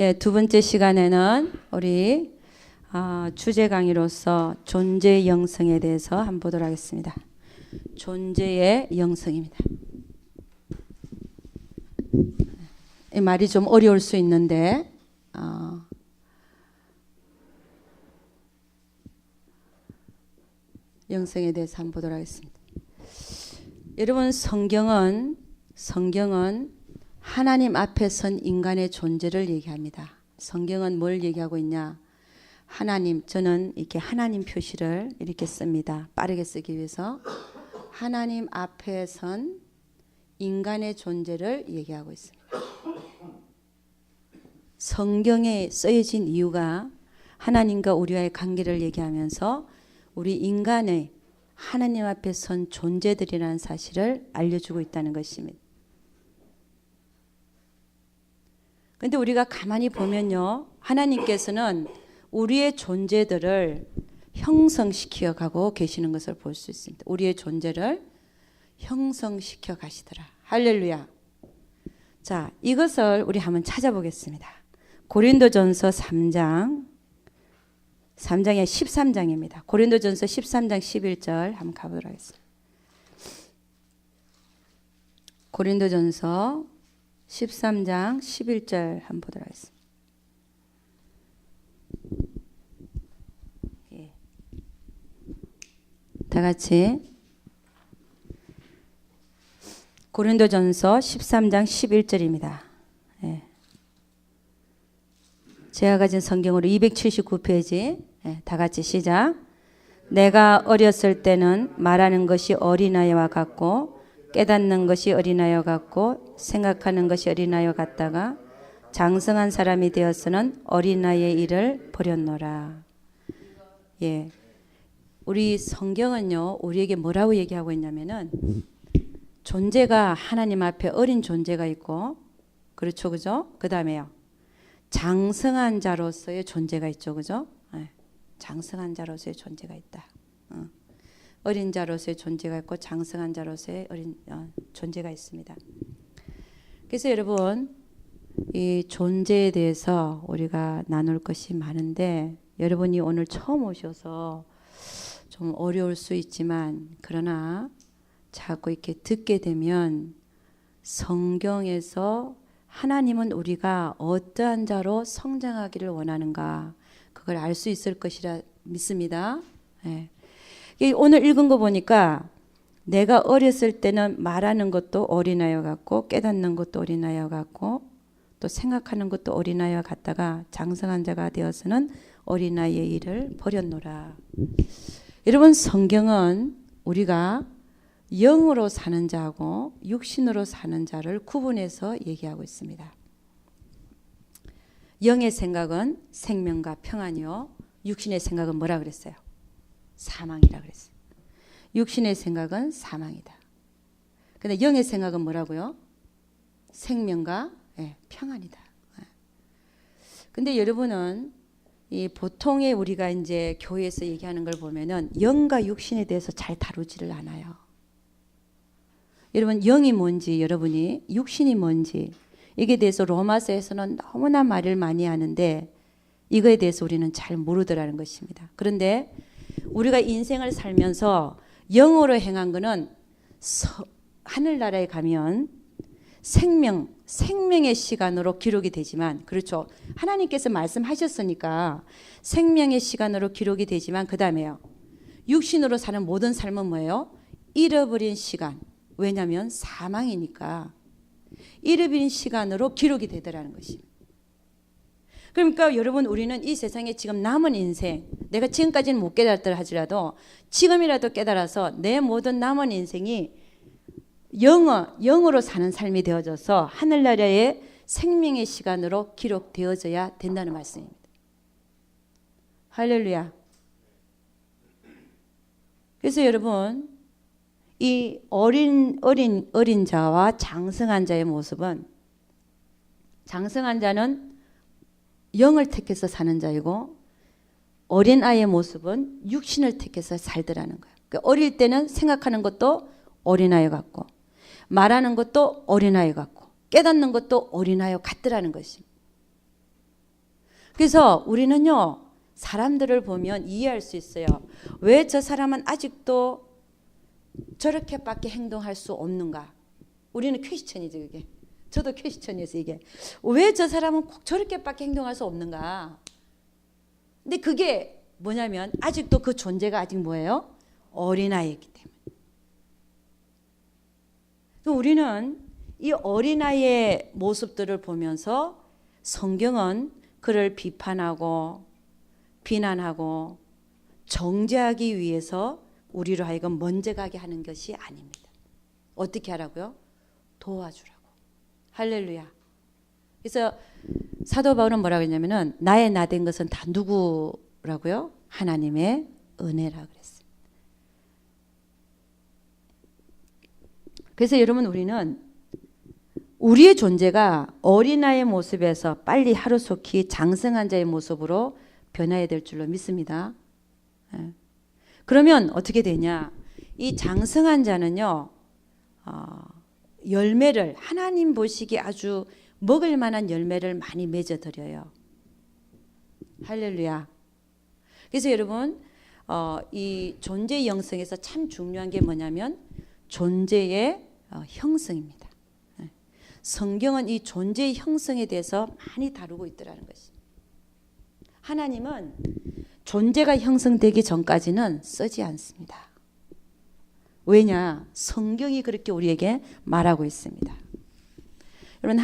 예, 두 번째 시간에는 우리 주제 강의로서 존재의 영성에 대해서 한번 보도록 하겠습니다. 존재의 영성입니다. 이 말이 좀 어려울 수 있는데 영성에 대해서 한번 보도록 하겠습니다. 여러분, 성경은 하나님 앞에 선 인간의 존재를 얘기합니다. 성경은 뭘 얘기하고 있냐? 하나님, 저는 이렇게 하나님 표시를 이렇게 씁니다. 빠르게 쓰기 위해서. 하나님 앞에 선 인간의 존재를 얘기하고 있습니다. 성경에 쓰여진 이유가 하나님과 우리와의 관계를 얘기하면서 우리 인간의 하나님 앞에 선 존재들이라는 사실을 알려주고 있다는 것입니다. 근데 우리가 가만히 보면요, 하나님께서는 우리의 존재들을 형성시켜 가고 계시는 것을 볼 수 있습니다. 우리의 존재를 형성시켜 가시더라. 할렐루야. 자, 이것을 우리 한번 찾아보겠습니다. 고린도전서 3장의 13장입니다. 고린도전서 13장 11절 한번 가보도록 하겠습니다. 고린도전서 13장 11절 한번 보도록 하겠습니다. 예. 다 같이 고린도전서 13장 11절입니다. 예. 제가 가진 성경으로 279페이지. 예, 다 같이 시작. 내가 어렸을 때는 말하는 것이 어린아이와 같고 깨닫는 것이 어린아이와 같고 생각하는 것이 어린아이와 같다가 장성한 사람이 되어서는 어린아이의 일을 버렸노라. 예, 우리 성경은요, 우리에게 뭐라고 얘기하고 있냐면은 존재가 하나님 앞에 어린 존재가 있고, 그렇죠, 그죠? 그 다음에요, 장성한 자로서의 존재가 있죠, 그죠? 예, 장성한 자로서의 존재가 있다. 어린 자로서의 존재가 있고 장성한 자로서의 존재가 있습니다. 그래서 여러분, 이 존재에 대해서 우리가 나눌 것이 많은데, 여러분이 오늘 처음 오셔서 좀 어려울 수 있지만, 그러나 자꾸 이렇게 듣게 되면 성경에서 하나님은 우리가 어떠한 자로 성장하기를 원하는가, 그걸 알 수 있을 것이라 믿습니다. 예. 오늘 읽은 거 보니까 내가 어렸을 때는 말하는 것도 어린아이와 같고 깨닫는 것도 어린아이와 같고 또 생각하는 것도 어린아이와 같다가 장성한 자가 되어서는 어린아이의 일을 버렸노라. 여러분, 성경은 우리가 영으로 사는 자하고 육신으로 사는 자를 구분해서 얘기하고 있습니다. 영의 생각은 생명과 평안이요, 육신의 생각은 뭐라 그랬어요? 사망이라 그랬어요. 육신의 생각은 사망이다. 근데 영의 생각은 뭐라고요? 생명과 평안이다. 근데 여러분은 이 보통의 우리가 이제 교회에서 얘기하는 걸 보면은 영과 육신에 대해서 잘 다루지를 않아요. 여러분, 영이 뭔지, 여러분이 육신이 뭔지, 이게 대해서 로마서에서는 너무나 말을 많이 하는데 이거에 대해서 우리는 잘 모르더라는 것입니다. 그런데 우리가 인생을 살면서 영으로 행한 거는 하늘나라에 가면 생명의 시간으로 기록이 되지만, 그렇죠, 하나님께서 말씀하셨으니까 생명의 시간으로 기록이 되지만, 그 다음에요, 육신으로 사는 모든 삶은 뭐예요? 잃어버린 시간. 왜냐하면 사망이니까 잃어버린 시간으로 기록이 되더라는 것입니다. 그러니까 여러분, 우리는 이 세상에 지금 남은 인생, 내가 지금까지는 못 깨달았다 하더라도 지금이라도 깨달아서 내 모든 남은 인생이 영으로 사는 삶이 되어져서 하늘나라의 생명의 시간으로 기록되어져야 된다는 말씀입니다. 할렐루야. 그래서 여러분, 이 어린 자와 장성한 자의 모습은, 장성한 자는 영을 택해서 사는 자이고 어린 아이의 모습은 육신을 택해서 살더라는 거예요. 그러니까 어릴 때는 생각하는 것도 어린아이 같고 말하는 것도 어린아이 같고 깨닫는 것도 어린아이 같더라는 것입니다. 그래서 우리는요, 사람들을 보면 이해할 수 있어요. 왜 저 사람은 아직도 저렇게밖에 행동할 수 없는가? 우리는 퀘스천이죠, 그게. 저도 퀘스천이어서 이게. 왜 저 사람은 꼭 저렇게밖에 행동할 수 없는가? 근데 그게 뭐냐면 아직도 그 존재가 아직 뭐예요? 어린아이이기 때문에. 우리는 이 어린아이의 모습들을 보면서 성경은 그를 비판하고 비난하고 정죄하기 위해서 우리로 하여금 먼저 가게 하는 것이 아닙니다. 어떻게 하라고요? 도와주라고. 할렐루야. 그래서 사도 바울은 뭐라고 했냐면은 나의 나된 것은 다 누구라고요? 하나님의 은혜라 그랬어요. 그래서 여러분 우리는 우리의 존재가 어린아이의 모습에서 빨리 하루속히 장성한 자의 모습으로 변화해야 될 줄로 믿습니다. 그러면 어떻게 되냐? 이 장성한 자는요, 열매를 하나님 보시기에 아주 먹을 만한 열매를 많이 맺어드려요. 할렐루야. 그래서 여러분 이 존재의 영성에서 참 중요한 게 뭐냐면 존재의 형성입니다. 성경은 이 존재의 형성에 대해서 많이 다루고 있더라는 것이. 하나님은 존재가 형성되기 전까지는 쓰지 않습니다. 왜냐? 성경이 그렇게 우리에게 말하고 있습니다. 여러분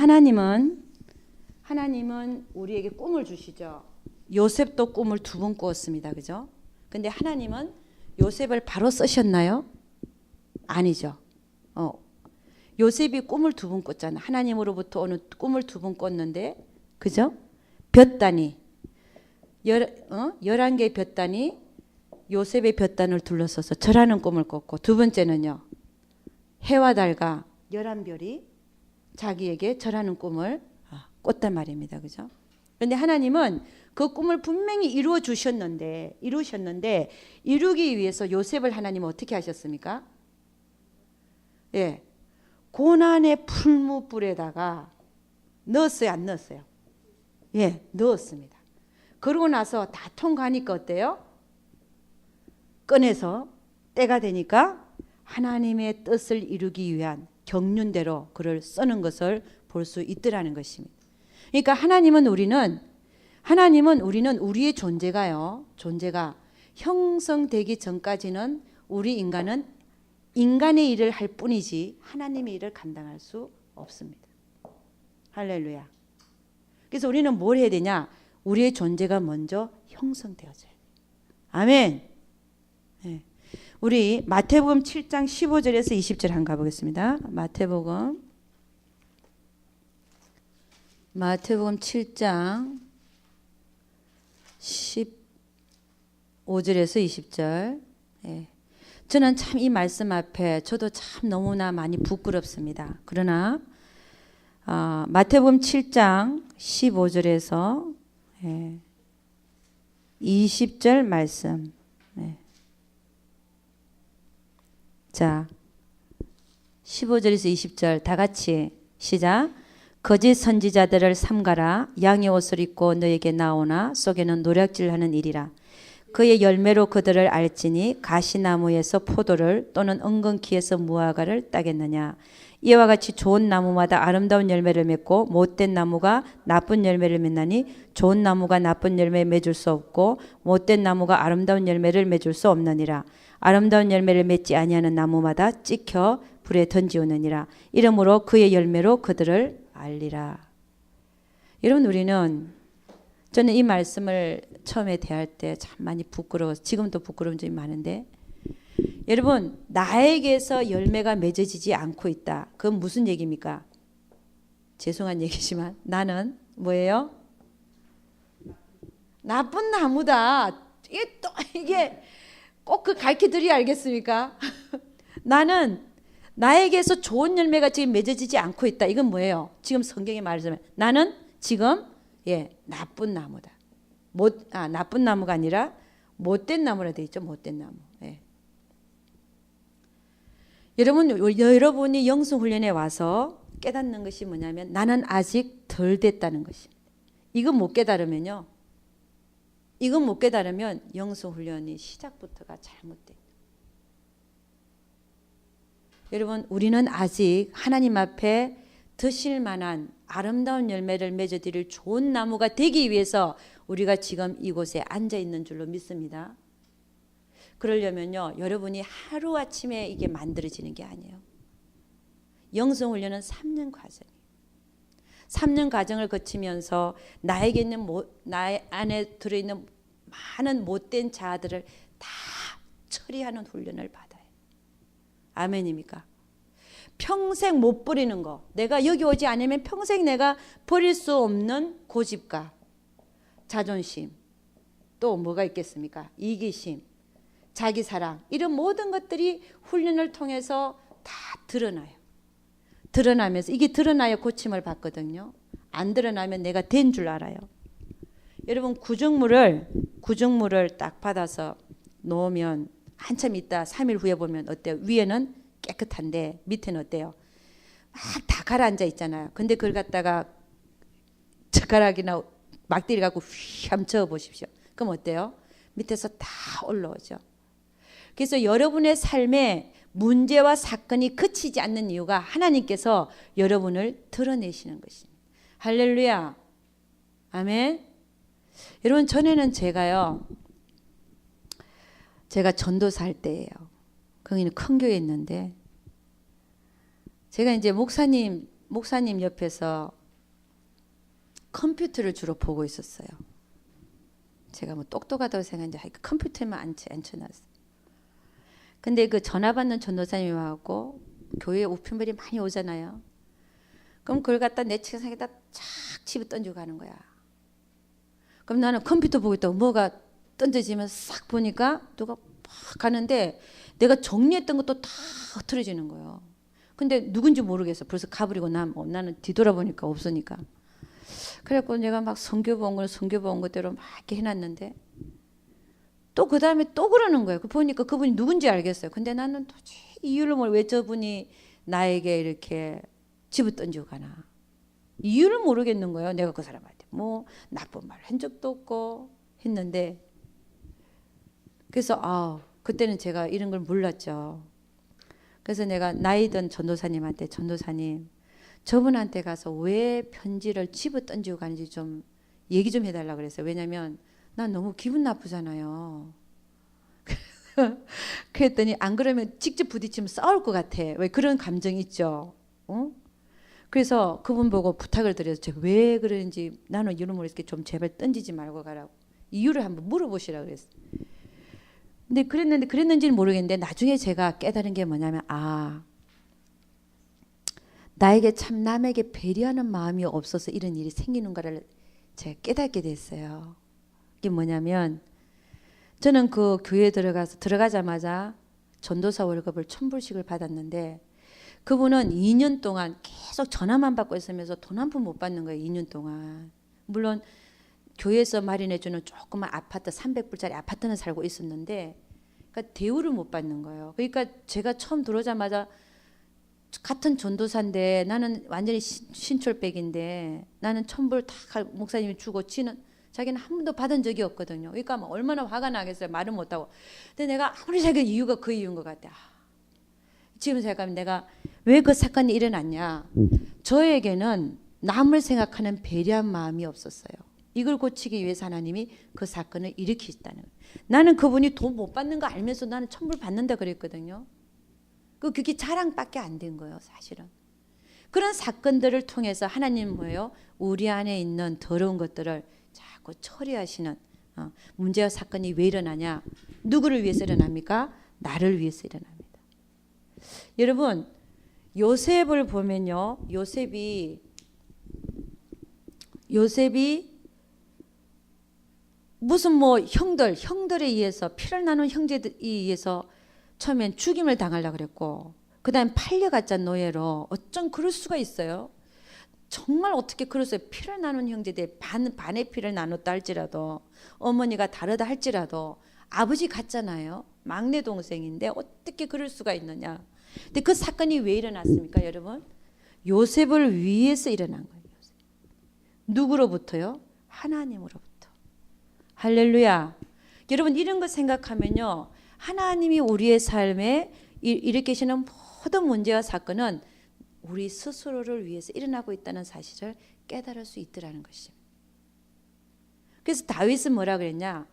하나님은 우리에게 꿈을 주시죠. 요셉도 꿈을 2번 꾸었습니다. 그죠? 근데 하나님은 요셉을 바로 쓰셨나요? 아니죠. 요셉이 꿈을 2번 꿨잖아요. 하나님으로부터 오는 꿈을 2번 꿨는데, 그죠? 볕단이 11개의 볕단이 요셉의 볕단을 둘러서서 절하는 꿈을 꿨고, 2번째는요. 해와 달과 11별이 자기에게 절하는 꿈을 꿨단 말입니다. 그죠? 그런데 하나님은 그 꿈을 분명히 이루셨는데 이루기 위해서 요셉을 하나님은 어떻게 하셨습니까? 예. 고난의 풀무불에다가 넣었어요, 안 넣었어요? 예, 넣었습니다. 그러고 나서 다 통과하니까 어때요? 꺼내서 때가 되니까 하나님의 뜻을 이루기 위한 경륜대로 그를 쓰는 것을 볼 수 있더라는 것입니다. 그러니까 하나님은 우리는 우리의 존재가 형성되기 전까지는 우리 인간은 인간의 일을 할 뿐이지 하나님의 일을 감당할 수 없습니다. 할렐루야. 그래서 우리는 뭘 해야 되냐? 우리의 존재가 먼저 형성되어져야 돼요. 아멘. 네. 우리 마태복음 7장 15절에서 20절 한번 가보겠습니다. 마태복음 7장 15절에서 20절. 네. 저는 참 이 말씀 앞에 저도 참 너무나 많이 부끄럽습니다. 그러나 마태복음 7장 15절에서 20절 말씀. 자, 15절에서 20절 다 같이 시작. 거짓 선지자들을 삼가라. 양의 옷을 입고 너에게 나오나 속에는 노략질하는 일이라. 그의 열매로 그들을 알지니 가시나무에서 포도를 또는 은근키에서 무화과를 따겠느냐. 이와 같이 좋은 나무마다 아름다운 열매를 맺고 못된 나무가 나쁜 열매를 맺나니 좋은 나무가 나쁜 열매 맺을 수 없고 못된 나무가 아름다운 열매를 맺을 수 없느니라. 아름다운 열매를 맺지 아니하는 나무마다 찍혀 불에 던지우느니라. 이러므로 그의 열매로 그들을 알리라. 여러분 저는 이 말씀을 처음에 대할 때 참 많이 부끄러워서 지금도 부끄러운 점이 많은데 여러분 나에게서 열매가 맺어지지 않고 있다. 그건 무슨 얘기입니까? 죄송한 얘기지만 나는 뭐예요? 나쁜 나무다. 이게 꼭 그 가르쳐드려야 알겠습니까? 나는 나에게서 좋은 열매가 지금 맺어지지 않고 있다. 이건 뭐예요? 지금 성경에 말하자면 나는 지금 나쁜 나무다. 나쁜 나무가 아니라 못된 나무라 되어 있죠. 못된 나무. 예. 여러분이 영성훈련에 와서 깨닫는 것이 뭐냐면 나는 아직 덜 됐다는 것입니다. 이거 못 깨달으면요. 이건 못 깨달으면 영성훈련이 시작부터가 잘못돼요. 여러분, 우리는 아직 하나님 앞에 드실 만한 아름다운 열매를 맺어드릴 좋은 나무가 되기 위해서 우리가 지금 이곳에 앉아 있는 줄로 믿습니다. 그러려면요, 여러분이 하루아침에 이게 만들어지는 게 아니에요. 영성훈련은 3년 과정이에요. 3년 과정을 거치면서 나에게 있는 나의 안에 들어있는 많은 못된 자아들을 다 처리하는 훈련을 받아요. 아멘입니까? 평생 못 버리는 거, 내가 여기 오지 않으면 평생 내가 버릴 수 없는 고집과 자존심, 또 뭐가 있겠습니까? 이기심, 자기사랑, 이런 모든 것들이 훈련을 통해서 다 드러나요. 드러나면서 이게 드러나야 고침을 받거든요. 안 드러나면 내가 된 줄 알아요. 여러분, 구정물을 딱 받아서 놓으면 한참 있다 3일 후에 보면 어때요? 위에는 깨끗한데 밑에는 어때요? 막 다 가라앉아 있잖아요. 근데 그걸 갖다가 젓가락이나 막대기 갖고 휘 한번 저어 보십시오. 그럼 어때요? 밑에서 다 올라오죠. 그래서 여러분의 삶에 문제와 사건이 그치지 않는 이유가 하나님께서 여러분을 드러내시는 것입니다. 할렐루야. 아멘. 여러분, 전에는 제가 전도사 할 때예요. 거기는 큰 교회에 있는데 제가 이제 목사님 옆에서 컴퓨터를 주로 보고 있었어요. 제가 뭐 똑똑하다고 생각했는데 컴퓨터만 앉혀놨어요. 근데 그 전화 받는 전도사님이 와갖고 교회에 우편물이 많이 오잖아요. 그럼 그걸 갖다 내 책상에다 착 집어 던지고 가는 거야. 그럼 나는 컴퓨터 보고 있다고 뭐가 던져지면 싹 보니까 누가 팍 가는데 내가 정리했던 것도 다 흐트러지는 거예요. 근데 누군지 모르겠어. 벌써 가버리고 나는 뒤돌아보니까 없으니까. 그래갖고 내가 막 성교 본 것대로 막 이렇게 해놨는데 또 그 다음에 또 그러는 거예요. 보니까 그분이 누군지 알겠어요. 근데 나는 도저히 이유를 모르고 왜 저분이 나에게 이렇게 집어 던지고 가나. 이유를 모르겠는 거예요. 내가 그 사람한테 뭐 나쁜 말 한 적도 없고 했는데 그래서 그때는 제가 이런 걸 몰랐죠. 그래서 내가 나이 든 전도사님한테 전도사님 저분한테 가서 왜 편지를 집어 던지고 가는지 좀 얘기 좀 해달라고 그랬어요. 왜냐면 난 너무 기분 나쁘잖아요. 그랬더니 안 그러면 직접 부딪히면 싸울 것 같아. 왜 그런 감정이 있죠. 그래서 그분 보고 부탁을 드려서 제가 왜 그러는지 나는 이런 걸 이렇게 좀 제발 던지지 말고 가라고 이유를 한번 물어보시라고 그랬어요. 근데 그랬는지는 모르겠는데 나중에 제가 깨달은 게 뭐냐면 나에게 참 남에게 배려하는 마음이 없어서 이런 일이 생기는 거를 제가 깨닫게 됐어요. 이게 뭐냐면 저는 그 교회에 들어가자마자 전도사 월급을 1,000불씩을 받았는데 그분은 2년 동안 계속 전화만 받고 있으면서 돈 한 푼 못 받는 거예요. 2년 동안. 물론 교회에서 마련해주는 조그만 아파트 300불짜리 아파트는 살고 있었는데 그러니까 대우를 못 받는 거예요. 그러니까 제가 처음 들어오자마자 같은 전도사인데 나는 완전히 신철백인데 나는 1,000불 다 목사님이 주고 자기는 한 번도 받은 적이 없거든요. 그러니까 막 얼마나 화가 나겠어요. 말을 못하고. 근데 내가 아무리 생각해도 이유가 그 이유인 것 같아. 지금 생각하면 내가 왜 그 사건이 일어났냐. 저에게는 남을 생각하는 배려한 마음이 없었어요. 이걸 고치기 위해서 하나님이 그 사건을 일으키셨다는 거예요. 나는 그분이 돈 못 받는 거 알면서 나는 1,000불 받는다 그랬거든요. 그게 자랑밖에 안 된 거예요. 사실은. 그런 사건들을 통해서 하나님은 뭐예요? 우리 안에 있는 더러운 것들을 자꾸 처리하시는 문제와 사건이 왜 일어나냐? 누구를 위해서 일어납니까? 나를 위해서 일어납니다. 여러분 요셉을 보면요. 요셉이 무슨 뭐 형들에 의해서 피를 나눈 형제들에 의해서 처음엔 죽임을 당하려고 그랬고 그 다음에 팔려갔자 노예로 어쩜 그럴 수가 있어요. 정말 어떻게 그랬어요. 피를 나눈 형제들 반의 피를 나눴다 할지라도 어머니가 다르다 할지라도 아버지 같잖아요. 막내 동생인데 어떻게 그럴 수가 있느냐. 근데 그 사건이 왜 일어났습니까 여러분? 요셉을 위해서 일어난 거예요. 누구로부터요? 하나님으로부터. 할렐루야. 여러분 이런 거 생각하면요. 하나님이 우리의 삶에 일으키시는 모든 문제와 사건은 우리 스스로를 위해서 일어나고 있다는 사실을 깨달을 수 있더라는 것입니다. 그래서 다윗은 뭐라 그랬냐?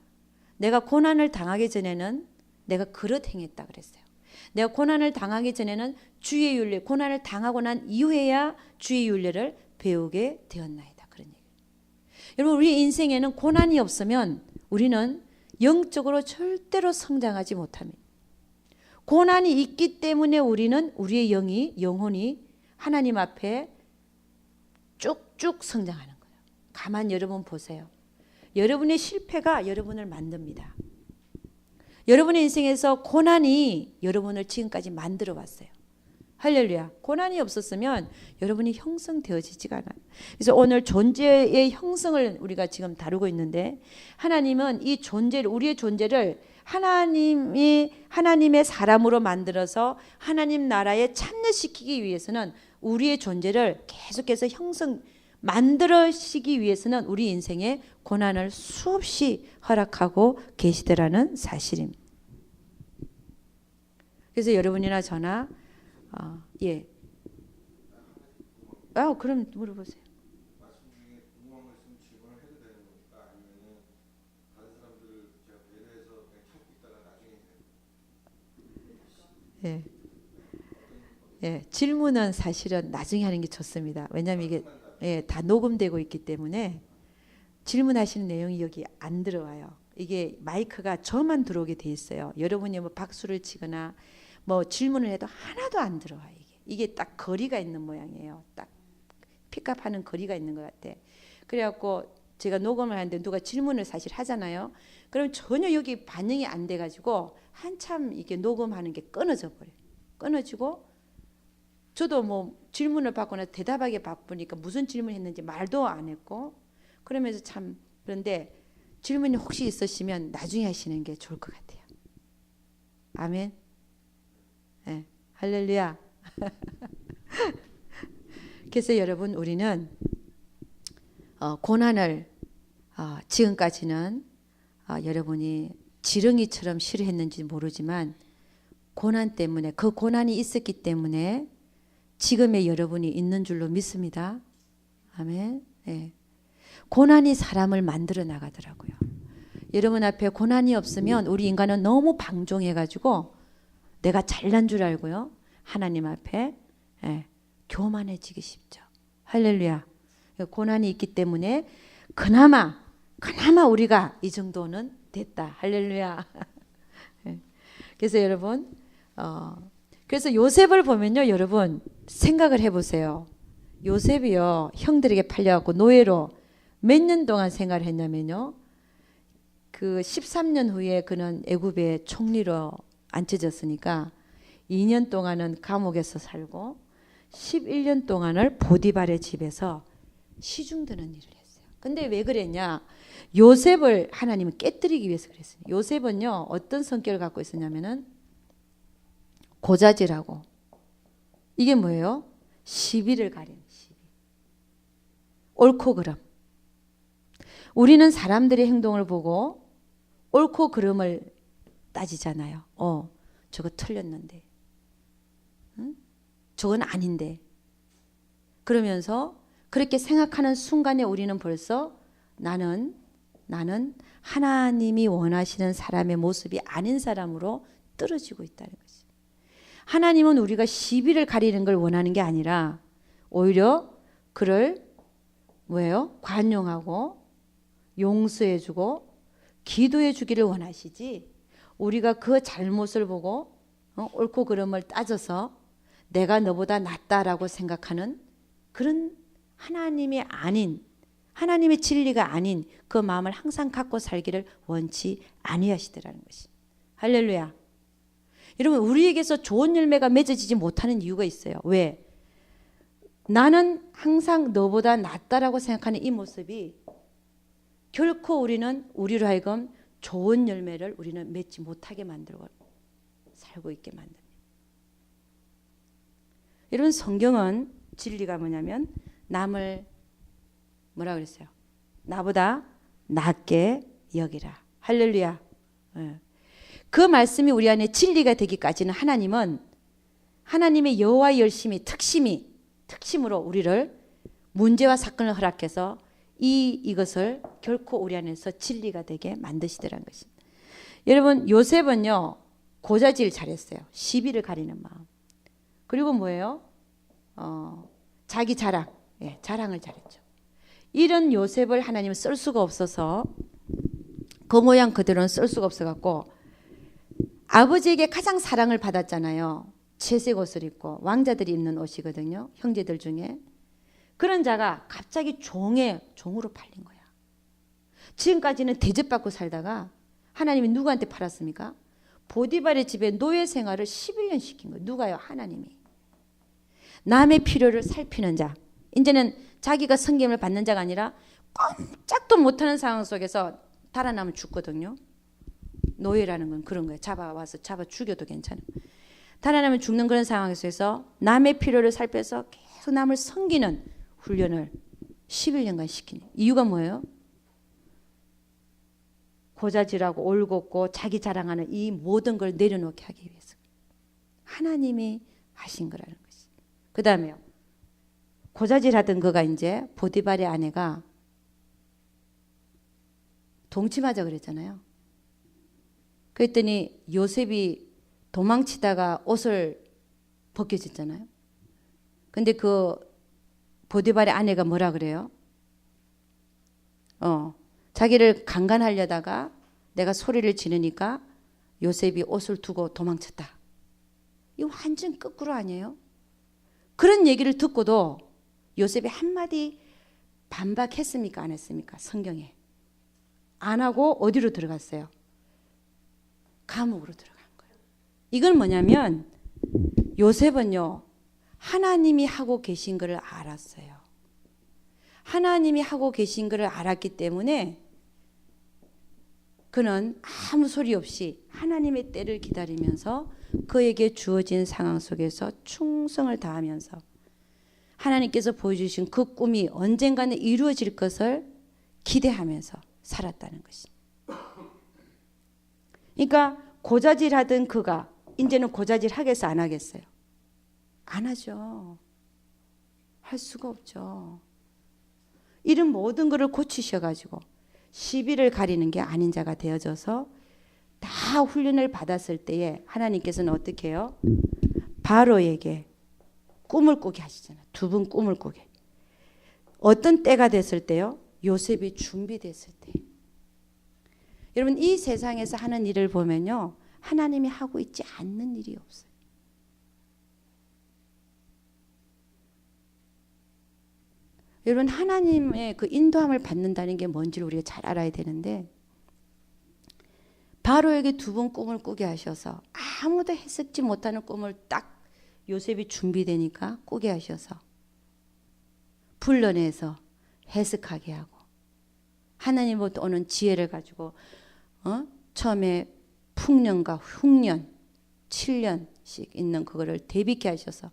내가 고난을 당하기 전에는 내가 그릇 행했다 그랬어요. 내가 고난을 당하기 전에는 주의 윤리, 고난을 당하고 난 이후에야 주의 윤리를 배우게 되었나이다. 그런 얘기. 여러분 우리 인생에는 고난이 없으면 우리는 영적으로 절대로 성장하지 못합니다. 고난이 있기 때문에 우리는 우리의 영혼이 하나님 앞에 쭉쭉 성장하는 거예요. 가만 여러분 보세요. 여러분의 실패가 여러분을 만듭니다. 여러분의 인생에서 고난이 여러분을 지금까지 만들어 왔어요. 할렐루야. 고난이 없었으면 여러분이 형성되어지지가 않아요. 그래서 오늘 존재의 형성을 우리가 지금 다루고 있는데 하나님은 이 존재를 우리의 존재를 하나님의 사람으로 만들어서 하나님 나라에 참여시키기 위해서는 우리의 존재를 계속해서 만들어시기 위해서는 우리 인생에 고난을 수없이 허락하고 계시더라는 사실입니다. 그래서 여러분이나 저나 예. 그럼 물어보세요. 말씀 중에 궁금한 거 있으면 질문을 해도 되는 겁니까? 아니면은 다른 사람들을 제가 배려해서 그냥 참고 있다가 나중에 질문은 사실은 나중에 하는 게 좋습니다. 왜냐하면 이게 다 녹음되고 있기 때문에 질문하시는 내용이 여기 안 들어와요. 이게 마이크가 저만 들어오게 돼 있어요. 여러분이 뭐 박수를 치거나 뭐 질문을 해도 하나도 안 들어와요. 이게 딱 거리가 있는 모양이에요. 딱 픽업하는 거리가 있는 것 같아. 그래갖고 제가 녹음을 하는데 누가 질문을 사실 하잖아요. 그럼 전혀 여기 반영이 안 돼가지고 한참 이게 녹음하는 게 끊어져 버려요. 끊어지고 저도 뭐 질문을 받거나 대답하기 바쁘니까 무슨 질문했는지 말도 안 했고 그러면서 참 그런데 질문이 혹시 있으시면 나중에 하시는 게 좋을 것 같아요. 아멘. 네, 할렐루야. 그래서 여러분 우리는 고난을 지금까지는 여러분이 지렁이처럼 싫어했는지 모르지만 고난 때문에 그 고난이 있었기 때문에 지금의 여러분이 있는 줄로 믿습니다. 아멘. 네. 고난이 사람을 만들어 나가더라고요. 여러분 앞에 고난이 없으면 우리 인간은 너무 방종해가지고 내가 잘난 줄 알고요. 하나님 앞에 교만해지기 쉽죠. 할렐루야. 고난이 있기 때문에 그나마 우리가 이 정도는 됐다. 할렐루야. 그래서 여러분 그래서 요셉을 보면요. 여러분 생각을 해보세요. 요셉이요. 형들에게 팔려갖고 노예로 몇 년 동안 생활을 했냐면요. 그 13년 후에 그는 애굽의 총리로 앉혀졌으니까 2년 동안은 감옥에서 살고 11년 동안을 보디발의 집에서 시중드는 일을 했어요. 근데 왜 그랬냐? 요셉을 하나님은 깨뜨리기 위해서 그랬어요. 요셉은요. 어떤 성격을 갖고 있었냐면은 고자질하고 이게 뭐예요? 시비를 가리는 시비. 옳고 그름. 우리는 사람들의 행동을 보고 옳고 그름을 따지잖아요. 저거 틀렸는데. 응? 저건 아닌데. 그러면서 그렇게 생각하는 순간에 우리는 벌써 나는 하나님이 원하시는 사람의 모습이 아닌 사람으로 떨어지고 있다는 것이. 하나님은 우리가 시비를 가리는 걸 원하는 게 아니라 오히려 그를 뭐예요? 관용하고 용서해주고 기도해주기를 원하시지. 우리가 그 잘못을 보고 옳고 그름을 따져서 내가 너보다 낫다라고 생각하는 그런 하나님이 아닌 하나님의 진리가 아닌 그 마음을 항상 갖고 살기를 원치 아니하시더라는 것이. 할렐루야. 여러분 우리에게서 좋은 열매가 맺어지지 못하는 이유가 있어요. 왜? 나는 항상 너보다 낫다라고 생각하는 이 모습이 결코 우리로 하여금 좋은 열매를 우리는 맺지 못하게 만들고 살고 있게 만듭니다. 여러분 성경은 진리가 뭐냐면 남을 뭐라 그랬어요? 나보다 낫게 여기라. 할렐루야. 예. 그 말씀이 우리 안에 진리가 되기까지는 하나님은 하나님의 여호와의 열심히 특심으로 우리를 문제와 사건을 허락해서 이것을 결코 우리 안에서 진리가 되게 만드시더라는 것입니다. 여러분 요셉은요 고자질 잘했어요. 시비를 가리는 마음. 그리고 뭐예요? 자기 자랑, 자랑을 잘했죠. 이런 요셉을 하나님은 쓸 수가 없어서 그 모양 그대로는 쓸 수가 없어갖고 아버지에게 가장 사랑을 받았잖아요. 채색 옷을 입고 왕자들이 입는 옷이거든요. 형제들 중에. 그런 자가 갑자기 종으로 팔린 거야. 지금까지는 대접받고 살다가 하나님이 누구한테 팔았습니까? 보디발의 집에 노예 생활을 11년 시킨 거예요. 누가요? 하나님이. 남의 필요를 살피는 자. 이제는 자기가 섬김을 받는 자가 아니라 꼼짝도 못하는 상황 속에서 달아나면 죽거든요. 노예라는 건 그런 거예요. 잡아 죽여도 괜찮아요. 달아나면 죽는 그런 상황 속에서 남의 필요를 살펴서 계속 남을 섬기는 훈련을 11년간 시키는 이유가 뭐예요? 고자질하고 올곧고 자기 자랑하는 이 모든 걸 내려놓게 하기 위해서 하나님이 하신 거라는 것이. 그 다음에요. 고자질하던 그가 이제 보디발의 아내가 동침하자 그랬잖아요. 그랬더니 요셉이 도망치다가 옷을 벗겨졌잖아요. 근데 그 보디발의 아내가 뭐라 그래요? 자기를 강간하려다가 내가 소리를 지르니까 요셉이 옷을 두고 도망쳤다. 이거 완전 거꾸로 아니에요? 그런 얘기를 듣고도 요셉이 한마디 반박했습니까? 안 했습니까? 성경에. 안 하고 어디로 들어갔어요? 감옥으로 들어간 거예요. 이건 뭐냐면 요셉은요. 하나님이 하고 계신 것을 알았어요. 하나님이 하고 계신 것을 알았기 때문에 그는 아무 소리 없이 하나님의 때를 기다리면서 그에게 주어진 상황 속에서 충성을 다하면서 하나님께서 보여주신 그 꿈이 언젠가는 이루어질 것을 기대하면서 살았다는 것입니다. 그러니까 고자질하던 그가 이제는 고자질 하겠어 안 하겠어요? 안 하죠. 할 수가 없죠. 이런 모든 것을 고치셔가지고 시비를 가리는 게 아닌 자가 되어져서 다 훈련을 받았을 때에 하나님께서는 어떻게 해요? 바로에게 꿈을 꾸게 하시잖아요. 두 분 꿈을 꾸게. 어떤 때가 됐을 때요? 요셉이 준비됐을 때. 여러분 이 세상에서 하는 일을 보면요. 하나님이 하고 있지 않는 일이 없어요. 여러분 하나님의 그 인도함을 받는다는 게 뭔지를 우리가 잘 알아야 되는데 바로에게 두 번 꿈을 꾸게 하셔서 아무도 해석지 못하는 꿈을 딱 요셉이 준비되니까 꾸게 하셔서 불러내서 해석하게 하고 하나님으로부터 오는 지혜를 가지고 처음에 풍년과 흉년 7년씩 있는 그거를 대비케 하셔서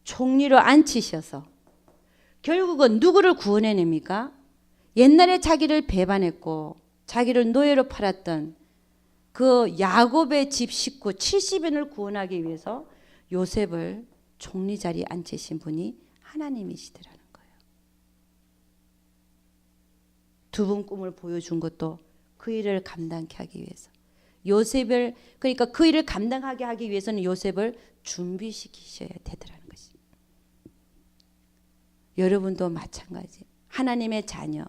총리로 앉히셔서 결국은 누구를 구원해냅니까? 옛날에 자기를 배반했고 자기를 노예로 팔았던 그 야곱의 집 식구 70인을 구원하기 위해서 요셉을 총리 자리에 앉히신 분이 하나님이시더라는 거예요. 두 분 꿈을 보여준 것도 그 일을 감당케 하기 위해서 요셉을 그러니까 그 일을 감당하게 하기 위해서는 요셉을 준비시키셔야 되더라는 것입니다. 여러분도 마찬가지. 하나님의 자녀,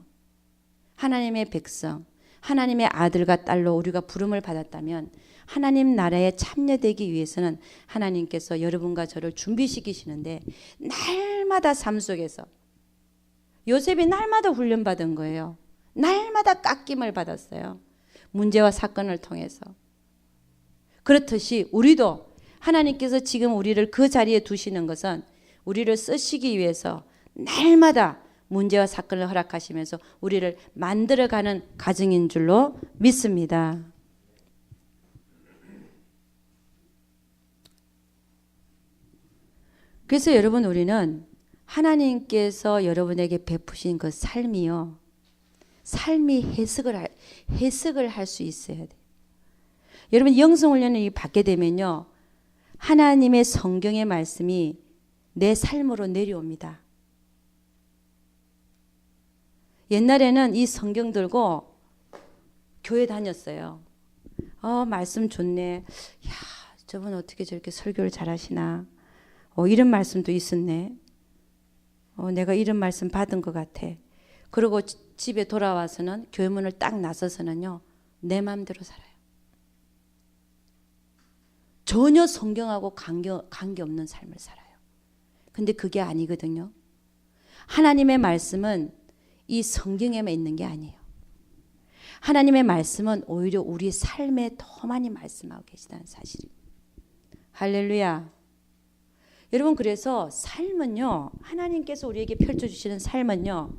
하나님의 백성, 하나님의 아들과 딸로 우리가 부름을 받았다면 하나님 나라에 참여되기 위해서는 하나님께서 여러분과 저를 준비시키시는데 날마다 삶 속에서 요셉이 날마다 훈련받은 거예요. 날마다 깎임을 받았어요. 문제와 사건을 통해서. 그렇듯이 우리도 하나님께서 지금 우리를 그 자리에 두시는 것은 우리를 쓰시기 위해서 날마다 문제와 사건을 허락하시면서 우리를 만들어가는 과정인 줄로 믿습니다. 그래서 여러분 우리는 하나님께서 여러분에게 베푸신 그 삶이요. 삶이 해석을 할 수 있어야 돼. 여러분 영성훈련을 받게 되면요, 하나님의 성경의 말씀이 내 삶으로 내려옵니다. 옛날에는 이 성경 들고 교회 다녔어요. 말씀 좋네. 야, 저분 어떻게 저렇게 설교를 잘하시나. 이런 말씀도 있었네. 내가 이런 말씀 받은 것 같아. 그리고 집에 돌아와서는 교회 문을 딱 나서서는요, 내 마음대로 살아요. 전혀 성경하고 관계없는 삶을 살아요. 근데 그게 아니거든요. 하나님의 말씀은 이 성경에만 있는 게 아니에요. 하나님의 말씀은 오히려 우리 삶에 더 많이 말씀하고 계시다는 사실입니다. 할렐루야. 여러분, 그래서 삶은요, 하나님께서 우리에게 펼쳐주시는 삶은요,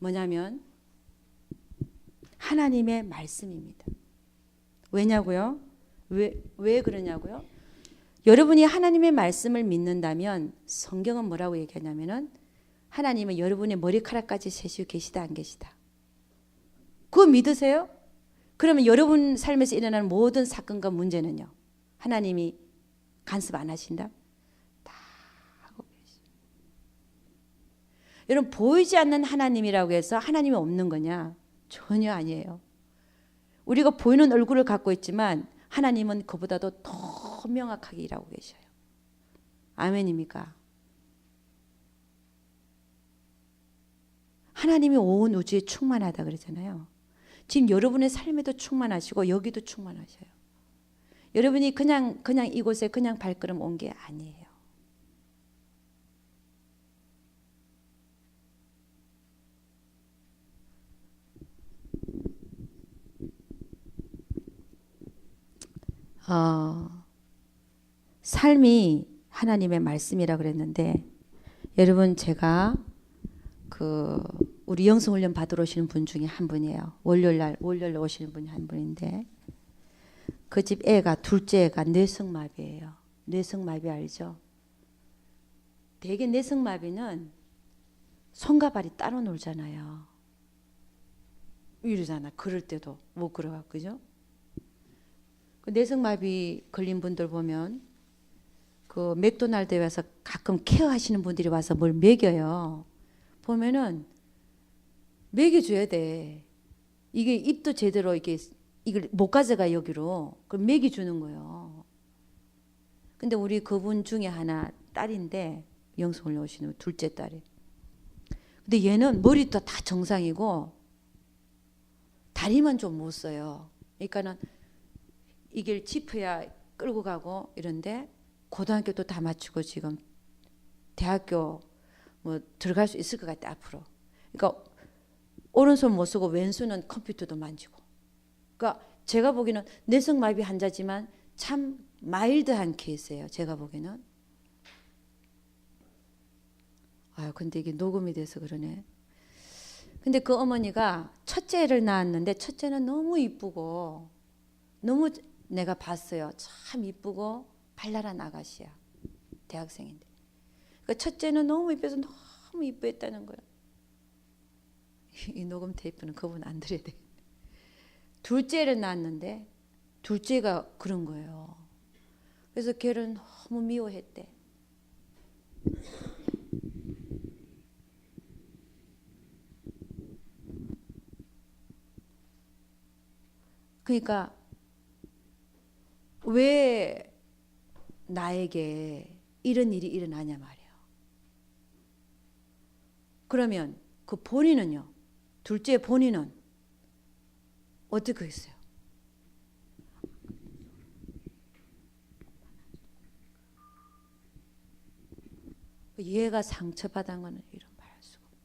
뭐냐면 하나님의 말씀입니다. 왜냐고요? 왜 그러냐고요? 여러분이 하나님의 말씀을 믿는다면 성경은 뭐라고 얘기하냐면은 하나님은 여러분의 머리카락까지 세시고 계시다 안 계시다. 그거 믿으세요? 그러면 여러분 삶에서 일어나는 모든 사건과 문제는요, 하나님이 간섭 안 하신다? 다 하고 계십니다. 여러분, 보이지 않는 하나님이라고 해서 하나님이 없는 거냐? 전혀 아니에요. 우리가 보이는 얼굴을 갖고 있지만 하나님은 그보다도 더 명확하게 일하고 계셔요. 아멘입니까? 하나님이 온 우주에 충만하다 그러잖아요. 지금 여러분의 삶에도 충만하시고 여기도 충만하셔요. 여러분이 그냥 이곳에 그냥 발걸음 온 게 아니에요. 삶이 하나님의 말씀이라 그랬는데, 여러분 제가 우리 영성훈련 받으러 오시는 분 중에 한 분이에요. 월요일 오시는 분이 한 분인데, 그 집 애가, 둘째 애가 뇌성마비예요. 뇌성마비 알죠? 대개 뇌성마비는 손과 발이 따로 놀잖아요. 이러잖아. 걸을 때도 못 걸어가, 그죠? 그 뇌성마비 걸린 분들 보면 그 맥도날드에 와서 가끔 케어하시는 분들이 와서 뭘 먹여요. 보면은 먹여줘야 돼. 이게 입도 제대로 이걸 못 가져가 여기로. 그걸 먹여주는 거예요. 근데 우리 그분 중에 하나 딸인데, 영성을 오시는 둘째 딸이. 근데 얘는 머리도 다 정상이고 다리만 좀 못 써요. 그러니까는 이걸 짚어야 끌고 가고 이런데, 고등학교도 다 마치고 지금 대학교 뭐 들어갈 수 있을 것 같아 앞으로. 그러니까 오른손 못 쓰고 왼손은 컴퓨터도 만지고. 그러니까 제가 보기에는 뇌성마비 환자지만 참 마일드한 케이스예요. 제가 보기에는. 근데 이게 녹음이 돼서 그러네. 근데 그 어머니가 첫째를 낳았는데, 첫째는 너무 이쁘고, 너무 내가 봤어요. 참 이쁘고 발랄한 아가씨야. 대학생인데. 그러니까 첫째는 너무 이뻐서 너무 이뻐했다는 거예요. 이 녹음 테이프는 그분 안 들어야 돼. 둘째를 낳았는데 둘째가 그런 거예요. 그래서 걔를 너무 미워했대. 그러니까 왜 나에게 이런 일이 일어나냐 말이에요. 그러면 그 본인은요, 둘째 본인은 어떻게 했어요? 얘가 상처받은 거는 이런 말 할 수가 없어요.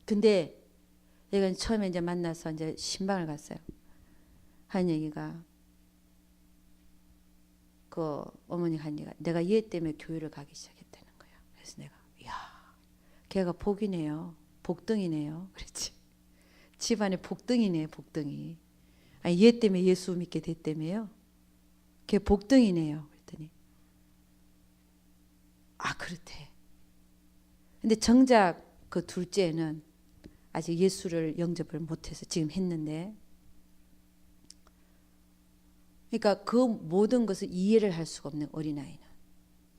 근데 얘가 처음에 이제 만나서 이제 신방을 갔어요. 한 얘기가, 그 어머니 한 얘기가, 내가 얘 때문에 교회를 가기 시작했다는 거야. 그래서 내가, 이야, 걔가 복이네요. 복덩이네요. 그랬지. 집안에 복덩이네, 복덩이. 아니, 얘 때문에 예수 믿게 됐다며요. 걔 복덩이네요. 그랬더니, 그렇대. 근데 정작 그 둘째는 아직 예수를 영접을 못해서 지금 했는데, 그러니까 그 모든 것을 이해를 할 수가 없는 어린아이는.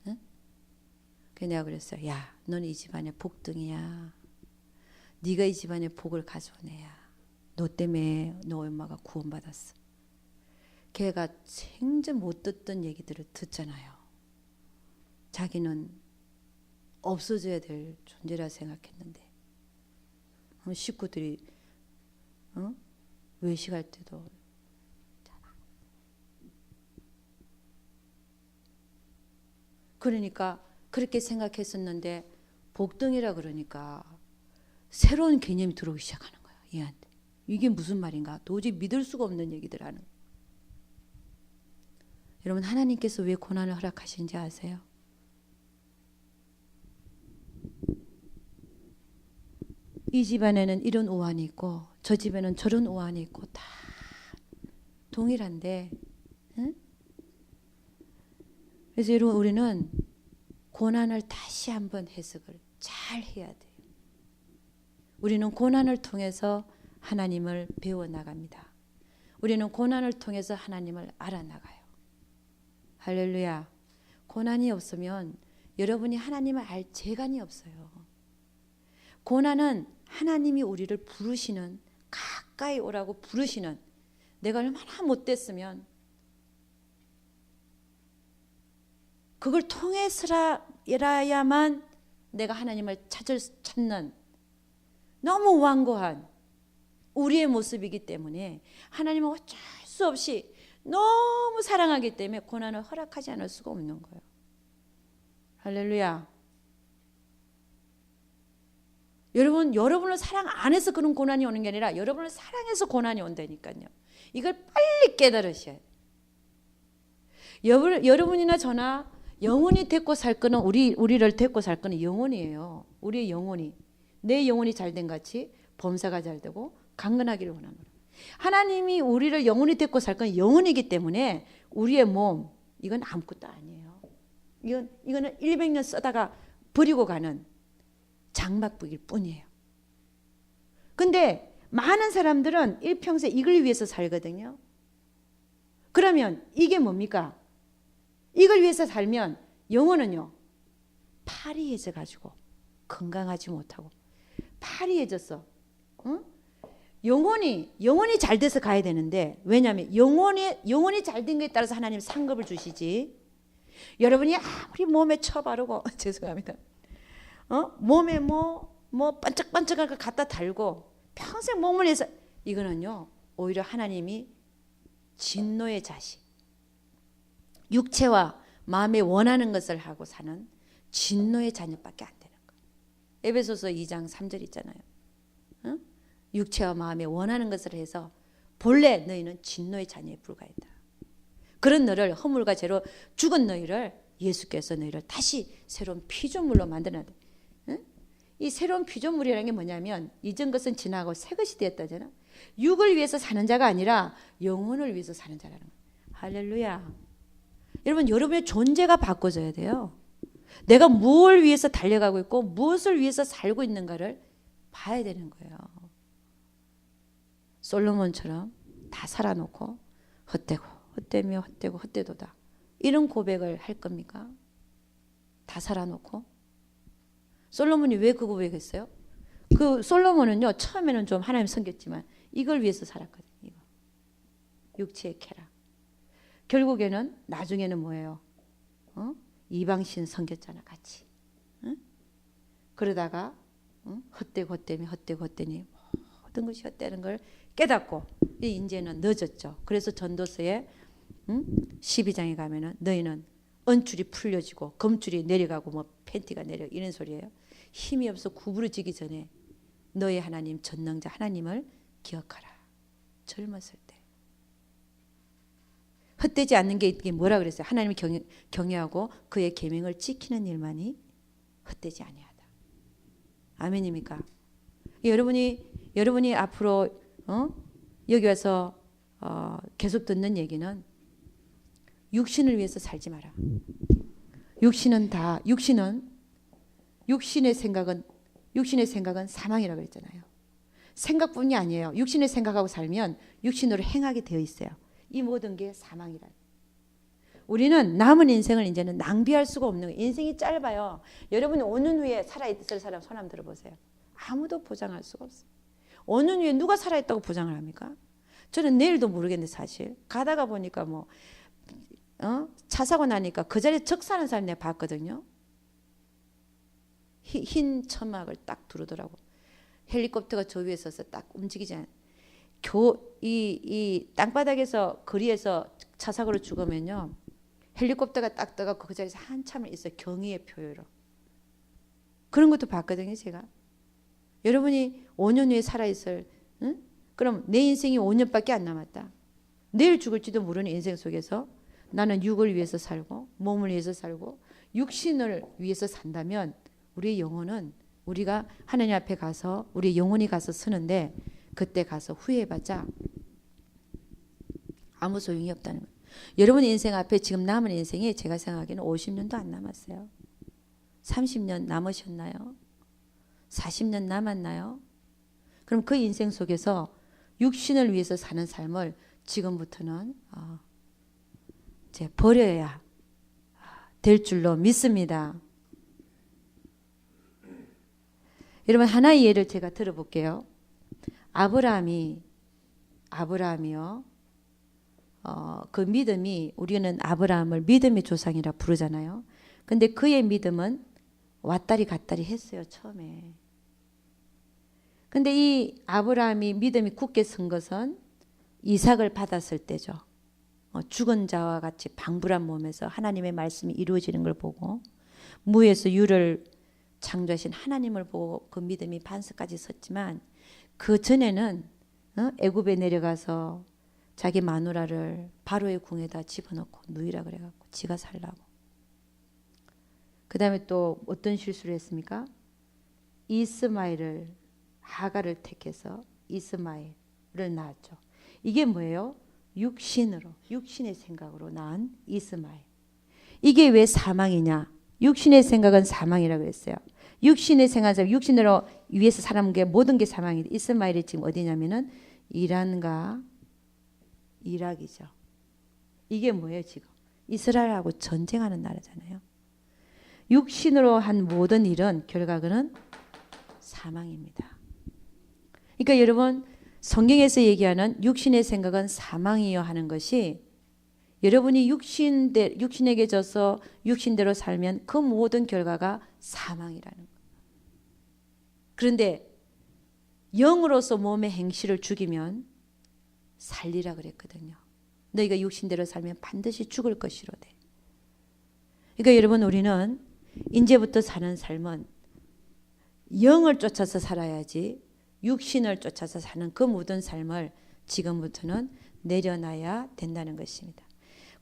응? 그래서 내가 그랬어요. 야, 너는 이 집안의 복등이야. 네가 이 집안의 복을 가져온 애야. 너 때문에 너 엄마가 구원받았어. 걔가 생전 못 듣던 얘기들을 듣잖아요. 자기는 없어져야 될 존재라 생각했는데, 식구들이 외식할 때도 그러니까 그렇게 생각했었는데 복등이라 그러니까 새로운 개념이 들어오기 시작하는 거야. 얘한테. 이게 무슨 말인가? 도저히 믿을 수가 없는 얘기들 하는 거야. 여러분, 하나님께서 왜 고난을 허락하시는지 아세요? 이 집안에는 이런 오한이 있고 저 집에는 저런 오한이 있고 다 동일한데, 응? 그래서 여러분, 우리는 고난을 다시 한번 해석을 잘 해야 돼요. 우리는 고난을 통해서 하나님을 배워나갑니다. 우리는 고난을 통해서 하나님을 알아나가요. 할렐루야. 고난이 없으면 여러분이 하나님을 알 재간이 없어요. 고난은 하나님이 우리를 부르시는, 가까이 오라고 부르시는, 내가 얼마나 못됐으면 그걸 통해서라야만 내가 하나님을 찾는 너무 완고한 우리의 모습이기 때문에 하나님은 어쩔 수 없이 너무 사랑하기 때문에 고난을 허락하지 않을 수가 없는 거예요. 할렐루야. 여러분을 사랑 안 해서 그런 고난이 오는 게 아니라 여러분을 사랑해서 고난이 온다니까요. 이걸 빨리 깨달으셔야 돼요. 여러분이나 저나 영원히 데리고 살 거는 우리를 데리고 살 거는 영혼이에요. 우리의 영혼이. 내 영혼이 잘된 같이 범사가 잘 되고 강건하기를 원하노라. 하나님이 우리를 영원히 데리고 살 건 영혼이기 때문에 우리의 몸, 이건 아무것도 아니에요. 이거는 100년 쓰다가 버리고 가는 장막북일 뿐이에요. 근데 많은 사람들은 일평생 이걸 위해서 살거든요. 그러면 이게 뭡니까? 이걸 위해서 살면 영혼은요, 파리해져 가지고 건강하지 못하고 파리해졌어. 응? 영혼이 잘 돼서 가야 되는데, 왜냐하면 영혼이 잘 된 것에 따라서 하나님 상급을 주시지. 여러분이 아무리 몸에 쳐바르고 죄송합니다. 몸에 뭐 반짝반짝한 거 갖다 달고 평생 몸을 해서, 이거는요 오히려 하나님이 진노의 자식, 육체와 마음에 원하는 것을 하고 사는 진노의 자녀밖에 안 되는 거예요. 에베소서 2장 3절 있잖아요. 응? 육체와 마음에 원하는 것을 해서 본래 너희는 진노의 자녀에 불과했다. 그런 너를, 허물과 죄로 죽은 너희를 예수께서 너희를 다시 새로운 피조물로 만들어야 돼. 응? 이 새로운 피조물이라는 게 뭐냐면 이전 것은 지나고 새 것이 되었다잖아. 육을 위해서 사는 자가 아니라 영혼을 위해서 사는 자라는 거예요. 할렐루야. 여러분, 여러분의 존재가 바꿔져야 돼요. 내가 무엇을 위해서 달려가고 있고 무엇을 위해서 살고 있는가를 봐야 되는 거예요. 솔로몬처럼 다 살아놓고 헛되도다 이런 고백을 할 겁니까? 다 살아놓고. 솔로몬이 왜 그 고백했어요? 그 솔로몬은요, 처음에는 좀 하나님 섬겼지만 이걸 위해서 살았거든요. 이거. 육체의 쾌락. 결국에는 나중에는 뭐예요? 이방신 섬겼잖아, 같이. 응? 그러다가 헛되니 모든 것이 헛되는 걸 깨닫고 이제는 늦었죠. 그래서 전도서에 12장에 가면은 너희는 언줄이 풀려지고 검줄이 내려가고 뭐 팬티가 내려, 이런 소리예요. 힘이 없어 구부러지기 전에 너의 하나님 전능자 하나님을 기억하라. 젊었을 때. 헛되지 않는 게 이게 뭐라 그랬어요? 하나님을 경외하고 그의 계명을 지키는 일만이 헛되지 아니하다. 아멘입니까? 여러분이 앞으로 여기 와서 계속 듣는 얘기는 육신을 위해서 살지 마라. 육신의 생각은 육신의 생각은 사망이라고 그랬잖아요. 생각뿐이 아니에요. 육신의 생각하고 살면 육신으로 행하게 되어 있어요. 이 모든 게 사망이라. 우리는 남은 인생을 이제는 낭비할 수가 없는 거예요. 인생이 짧아요. 여러분이 5년 후에 살아있을 사람 손 한번 들어보세요. 아무도 보장할 수가 없어요. 5년 후에 누가 살아있다고 보장을 합니까? 저는 내일도 모르겠는데 사실 가다가 보니까 차 사고 나니까 그 자리에 적사는 사람 내가 봤거든요. 흰 처막을 딱 두르더라고. 헬리콥터가 저 위에 서서 딱 움직이지 않아요. 이 땅바닥에서 거리에서 차 사고로 죽으면요. 헬리콥터가 딱 떠가 그 자리에서 한참을 있어요. 경의의 표요로. 그런 것도 봤거든요. 제가. 여러분이 5년 후에 살아있을 그럼 내 인생이 5년밖에 안 남았다. 내일 죽을지도 모르는 인생 속에서 나는 육을 위해서 살고 몸을 위해서 살고 육신을 위해서 산다면 우리의 영혼은 우리가 하나님 앞에 가서 우리의 영혼이 가서 서는데 그때 가서 후회해봤자 아무 소용이 없다는 거예요. 여러분 인생 앞에 지금 남은 인생이 제가 생각하기에는 50년도 안 남았어요. 30년 남으셨나요? 40년 남았나요? 그럼 그 인생 속에서 육신을 위해서 사는 삶을 지금부터는 이제 버려야 될 줄로 믿습니다. 여러분 하나의 예를 제가 들어볼게요. 아브라함이요. 그 믿음이 우리는 아브라함을 믿음의 조상이라 부르잖아요. 근데 그의 믿음은 왔다리 갔다리 했어요. 처음에. 근데 이 아브라함이 믿음이 굳게 선 것은 이삭을 받았을 때죠. 죽은 자와 같이 방불한 몸에서 하나님의 말씀이 이루어지는 걸 보고 무에서 유를 창조하신 하나님을 보고 그 믿음이 반석까지 섰지만 그 전에는 애굽에 내려가서 자기 마누라를 바로의 궁에다 집어넣고 누이라 그래갖고 지가 살라고. 그 다음에 또 어떤 실수를 했습니까? 이스마엘을 하가를 택해서 이스마엘을 낳았죠. 이게 뭐예요? 육신의 생각으로 낳은 이스마엘. 이게 왜 사망이냐? 육신의 생각은 사망이라고 했어요. 육신의 생각은 육신으로 위해서 사는 게 모든 게 사망이다. 이스마엘이 지금 어디냐면은 이란과 이락이죠. 이게 뭐예요 지금? 이스라엘하고 전쟁하는 나라잖아요. 육신으로 한 모든 일은 결과는 사망입니다. 그러니까 여러분 성경에서 얘기하는 육신의 생각은 사망이요 하는 것이 여러분이 육신에게 져서 육신대로 살면 그 모든 결과가 사망이라는 거예요. 그런데 영으로서 몸의 행실을 죽이면 살리라 그랬거든요. 너희가 육신대로 살면 반드시 죽을 것이로되. 그러니까 여러분 우리는 이제부터 사는 삶은 영을 쫓아서 살아야지 육신을 쫓아서 사는 그 모든 삶을 지금부터는 내려놔야 된다는 것입니다.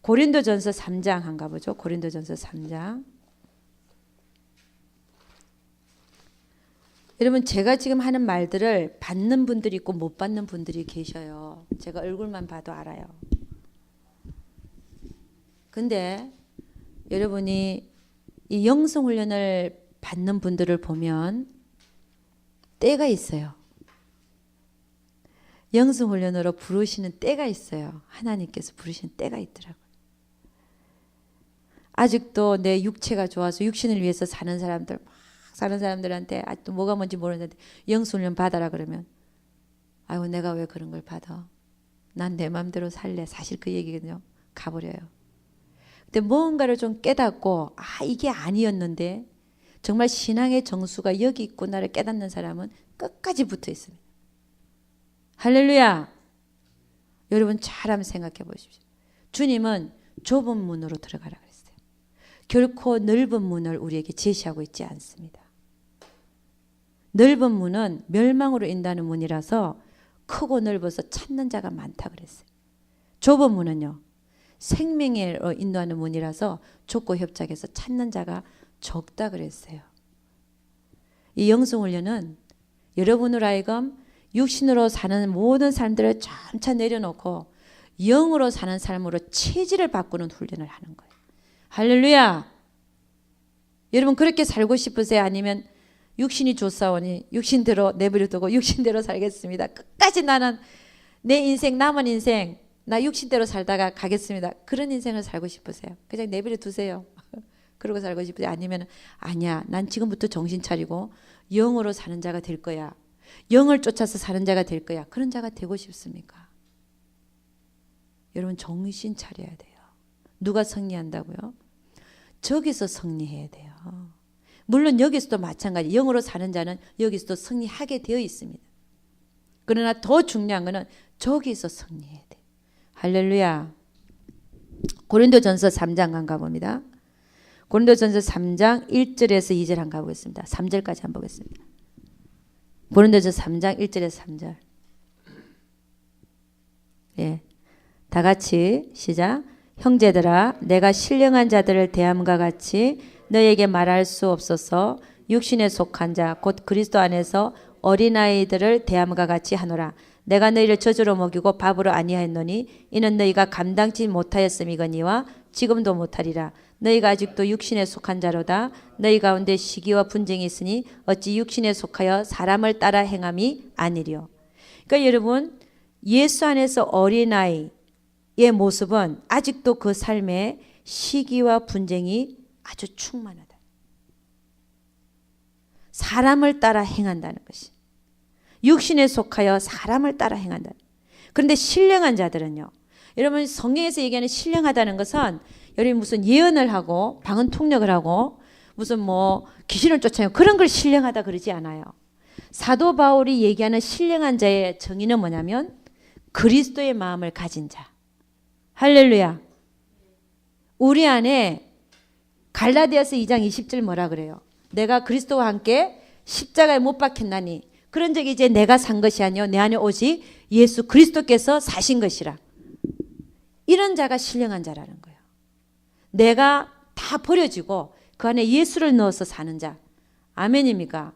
고린도전서 3장 한번 가보죠. 고린도전서 3장. 여러분 제가 지금 하는 말들을 받는 분들이 있고 못 받는 분들이 계셔요. 제가 얼굴만 봐도 알아요. 근데 여러분이 이 영성훈련을 받는 분들을 보면 때가 있어요. 영성훈련으로 부르시는 때가 있어요. 하나님께서 부르시는 때가 있더라고요. 아직도 내 육체가 좋아서 육신을 위해서 사는 사람들 막 사는 사람들한테 아직도 뭐가 뭔지 모르는데 영성훈련 받아라 그러면 아이고 내가 왜 그런 걸 받아. 난 내 마음대로 살래. 사실 그 얘기거든요. 가버려요. 근데 뭔가를 좀 깨닫고 이게 아니었는데 정말 신앙의 정수가 여기 있구나를 깨닫는 사람은 끝까지 붙어 있습니다. 할렐루야. 여러분 잘 한번 생각해 보십시오. 주님은 좁은 문으로 들어가라 그랬어요. 결코 넓은 문을 우리에게 제시하고 있지 않습니다. 넓은 문은 멸망으로 인도하는 문이라서 크고 넓어서 찾는 자가 많다 그랬어요. 좁은 문은요. 생명으로 인도하는 문이라서 좁고 협착해서 찾는 자가 적다 그랬어요. 이 영성훈련은 여러분으로 하여금 육신으로 사는 모든 삶들을 점차 내려놓고 영으로 사는 삶으로 체질을 바꾸는 훈련을 하는 거예요. 할렐루야. 여러분 그렇게 살고 싶으세요? 아니면 육신이 좋사오니 육신대로 내버려두고 육신대로 살겠습니다. 끝까지 나는 내 인생 남은 인생 나 육신대로 살다가 가겠습니다. 그런 인생을 살고 싶으세요? 그냥 내버려 두세요. 그러고 살고 싶으세요? 아니면 아니야 난 지금부터 정신 차리고 영으로 사는 자가 될 거야. 영을 쫓아서 사는 자가 될 거야. 그런 자가 되고 싶습니까? 여러분 정신 차려야 돼요. 누가 승리한다고요? 저기서 승리해야 돼요. 물론 여기서도 마찬가지. 영으로 사는 자는 여기서도 승리하게 되어 있습니다. 그러나 더 중요한 것은 저기서 승리해야 돼. 할렐루야. 고린도전서 3장 한 가봅니다. 고린도전서 3장 1절에서 2절 한 가보겠습니다. 3절까지 한 보겠습니다. 고린도전서 3장 1절에서 3절. 예. 다 같이 시작. 형제들아 내가 신령한 자들을 대함과 같이 너에게 말할 수 없어서 육신에 속한 자 곧 그리스도 안에서 어린아이들을 대함과 같이 하노라. 내가 너희를 젖으로 먹이고 밥으로 아니하였노니 이는 너희가 감당치 못하였음이거니와 지금도 못하리라. 너희가 아직도 육신에 속한 자로다. 너희 가운데 시기와 분쟁이 있으니 어찌 육신에 속하여 사람을 따라 행함이 아니리요. 그러니까 여러분 예수 안에서 어린아이의 모습은 아직도 그 삶에 시기와 분쟁이 아주 충만하다. 사람을 따라 행한다는 것이. 육신에 속하여 사람을 따라 행한다. 그런데 신령한 자들은요. 여러분 성경에서 얘기하는 신령하다는 것은 여러분 무슨 예언을 하고 방언 통역을 하고 무슨 뭐 귀신을 쫓아내고 그런 걸 신령하다 그러지 않아요. 사도 바울이 얘기하는 신령한 자의 정의는 뭐냐면 그리스도의 마음을 가진 자. 할렐루야. 우리 안에 갈라디아서 2장 20절 뭐라 그래요? 내가 그리스도와 함께 십자가에 못 박혔나니 그런 적이 이제 내가 산 것이 아니요 내 안에 오직 예수 그리스도께서 사신 것이라. 이런 자가 신령한 자라는 거예요. 내가 다 버려지고 그 안에 예수를 넣어서 사는 자. 아멘입니까?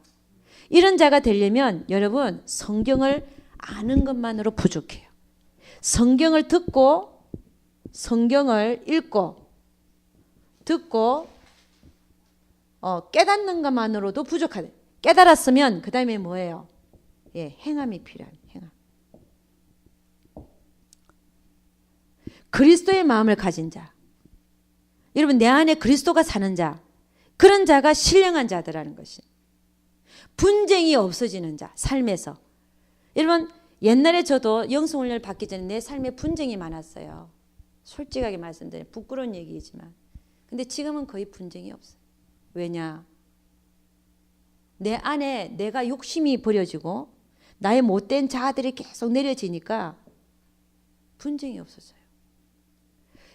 이런 자가 되려면 여러분 성경을 아는 것만으로 부족해요. 성경을 듣고 성경을 읽고 듣고 깨닫는 것만으로도 부족하대. 깨달았으면 그 다음에 뭐예요? 예, 행함이 필요합니다. 행함. 그리스도의 마음을 가진 자. 여러분 내 안에 그리스도가 사는 자. 그런 자가 신령한 자들라는 것이. 분쟁이 없어지는 자. 삶에서. 여러분 옛날에 저도 영성훈련을 받기 전에 내 삶에 분쟁이 많았어요. 솔직하게 말씀드리면 부끄러운 얘기이지만. 근데 지금은 거의 분쟁이 없어요. 왜냐? 내 안에 내가 욕심이 버려지고 나의 못된 자아들이 계속 내려지니까 분쟁이 없어져요.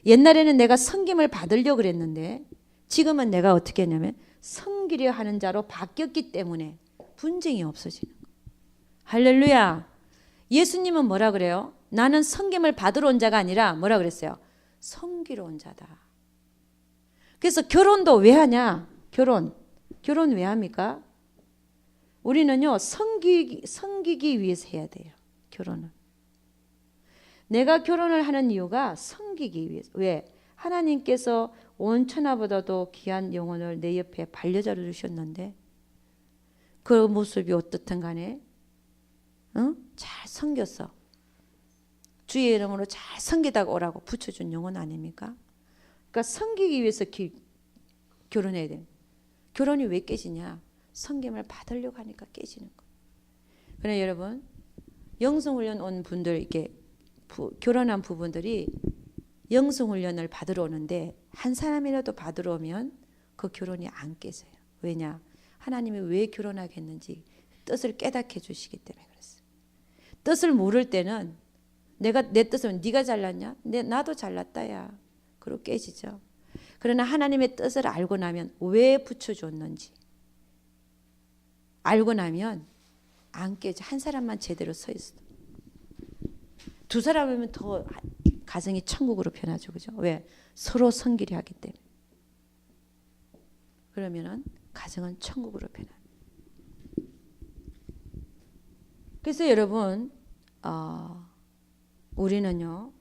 옛날에는 내가 섬김을 받으려고 그랬는데 지금은 내가 어떻게 했냐면 섬기려 하는 자로 바뀌었기 때문에 분쟁이 없어지는 거예요. 할렐루야. 예수님은 뭐라 그래요? 나는 섬김을 받으러 온 자가 아니라 뭐라 그랬어요? 섬기러 온 자다. 그래서 결혼도 왜 하냐? 결혼 왜 합니까? 우리는요 섬기기 위해서 해야 돼요. 결혼은. 내가 결혼을 하는 이유가 섬기기 위해서. 왜? 하나님께서 온 천하보다도 귀한 영혼을 내 옆에 반려자로 주셨는데 그 모습이 어떻든 간에 잘 섬겼어. 주의 이름으로 잘 섬기다가 오라고 붙여준 영혼 아닙니까? 그러니까 섬기기 위해서 결혼해야 돼요. 결혼이 왜 깨지냐? 섬김을 받으려고 하니까 깨지는 거예요. 그러나 여러분 영성훈련 온 분들 이렇게 결혼한 부부들이 영성훈련을 받으러 오는데 한 사람이라도 받으러 오면 그 결혼이 안 깨져요. 왜냐? 하나님이 왜 결혼하게 했는지 뜻을 깨닫게 해주시기 때문에 그랬어요. 뜻을 모를 때는 내가 내 뜻은 네가 잘났냐? 나도 잘났다야. 그러고 깨지죠. 그러나 하나님의 뜻을 알고 나면 왜 붙여줬는지 알고 나면 안 깨져. 한 사람만 제대로 서 있어. 두 사람이면 더 가정이 천국으로 변하죠. 그죠? 왜? 서로 섬기려 하기 때문에. 그러면은 가정은 천국으로 변합니다. 그래서 여러분 우리는요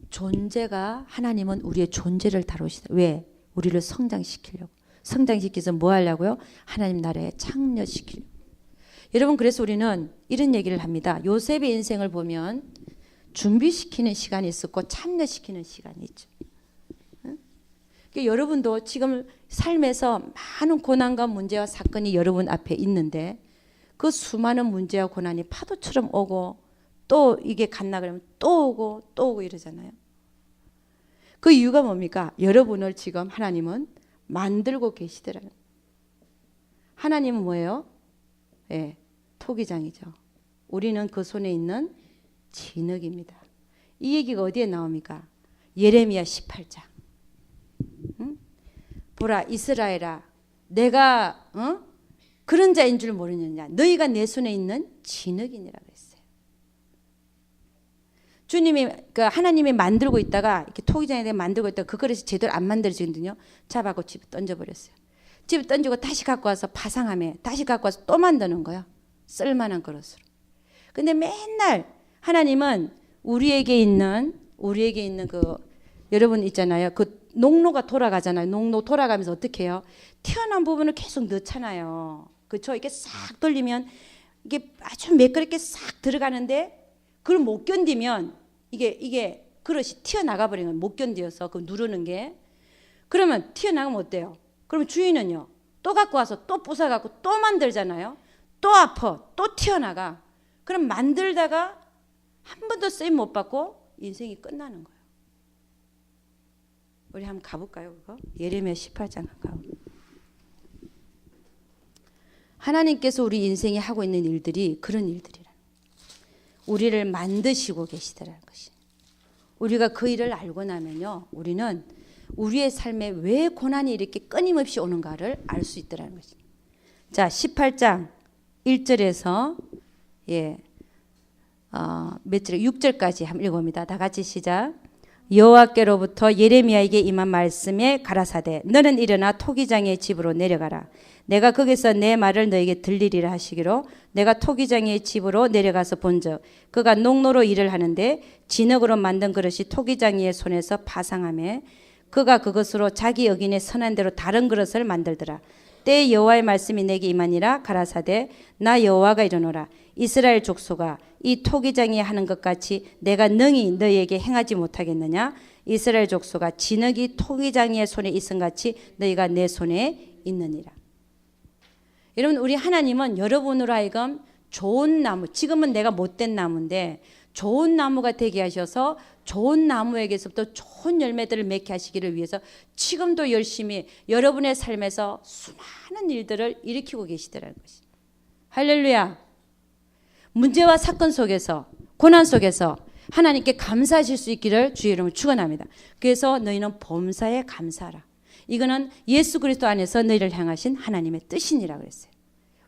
존재가 하나님은 우리의 존재를 다루시다. 왜? 우리를 성장시키려고. 성장시키기 위해서 뭐 하려고요? 하나님 나라에 창녀시키려. 여러분 그래서 우리는 이런 얘기를 합니다. 요셉의 인생을 보면 준비시키는 시간이 있었고 참여시키는 시간이 있죠. 그러니까 여러분도 지금 삶에서 많은 고난과 문제와 사건이 여러분 앞에 있는데 그 수많은 문제와 고난이 파도처럼 오고 또 이게 갔나 그러면 또 오고 또 오고 이러잖아요. 그 이유가 뭡니까? 여러분을 지금 하나님은 만들고 계시더라는. 하나님은 뭐예요? 예, 토기장이죠. 우리는 그 손에 있는 진흙입니다. 이 얘기가 어디에 나옵니까? 예레미야 18장. 응? 보라 이스라엘아 내가 그런 자인 줄 모르느냐 너희가 내 손에 있는 진흙이니라 그랬어요. 주님이 하나님이 만들고 있다가 이렇게 토기장에 만들고 있다가 그 그릇이 제대로 안 만들어지거든요. 잡아고 집에 던져버렸어요. 집에 던지고 다시 갖고 와서 파상함에 다시 갖고 와서 또 만드는 거예요. 쓸만한 그릇으로. 근데 맨날 하나님은 우리에게 있는 그 여러분 있잖아요. 그 농로가 돌아가잖아요. 농로 돌아가면서 어떻게 해요? 튀어나온 부분을 계속 넣잖아요. 그렇죠? 이렇게 싹 돌리면 이게 아주 매끄럽게 싹 들어가는데 그걸 못 견디면 이게 그릇이 튀어나가 버리는 거예요. 못 견디어서 그 누르는 게. 그러면 튀어나가면 어때요? 그러면 주인은요. 또 갖고 와서 또 부숴갖고 또 만들잖아요. 또 아파. 또 튀어나가. 그럼 만들다가 한 번도 쓰임 못 받고 인생이 끝나는 거예요. 우리 한번 가볼까요? 그거? 예레미야 18장 가고. 하나님께서 우리 인생에 하고 있는 일들이 그런 일들이라. 우리를 만드시고 계시더라는 것이. 우리가 그 일을 알고 나면요. 우리는 우리의 삶에 왜 고난이 이렇게 끊임없이 오는가를 알 수 있더라는 것입니다. 자, 18장 1절에서 몇 절에 6절까지 한번 읽어봅니다. 다 같이 시작. 여호와께로부터 예레미야에게 임한 말씀에 가라사대 너는 일어나 토기장의 집으로 내려가라. 내가 거기서 내 말을 너에게 들리리라 하시기로 내가 토기장의 집으로 내려가서 본즉 그가 농로로 일을 하는데 진흙으로 만든 그릇이 토기장이의 손에서 파상하며 그가 그것으로 자기 여긴의 선한 대로 다른 그릇을 만들더라. 때에 여호와의 말씀이 내게 임하니라. 가라사대 나 여호와가 이르노라. 이스라엘 족속아 이 토기장이 하는 것 같이 내가 능히 너희에게 행하지 못하겠느냐. 이스라엘 족속아 진흙이 토기장이의 손에 있음 같이 너희가 내 손에 있느니라. 여러분 우리 하나님은 여러분으로 하여금 좋은 나무, 지금은 내가 못된 나무인데 좋은 나무가 되게 하셔서 좋은 나무에게서부터 좋은 열매들을 맺게 하시기를 위해서 지금도 열심히 여러분의 삶에서 수많은 일들을 일으키고 계시더라는 것이. 할렐루야. 문제와 사건 속에서 고난 속에서 하나님께 감사하실 수 있기를 주의 이름으로 축원합니다. 그래서 너희는 범사에 감사하라. 이거는 예수 그리스도 안에서 너희를 향하신 하나님의 뜻이니라 그랬어요.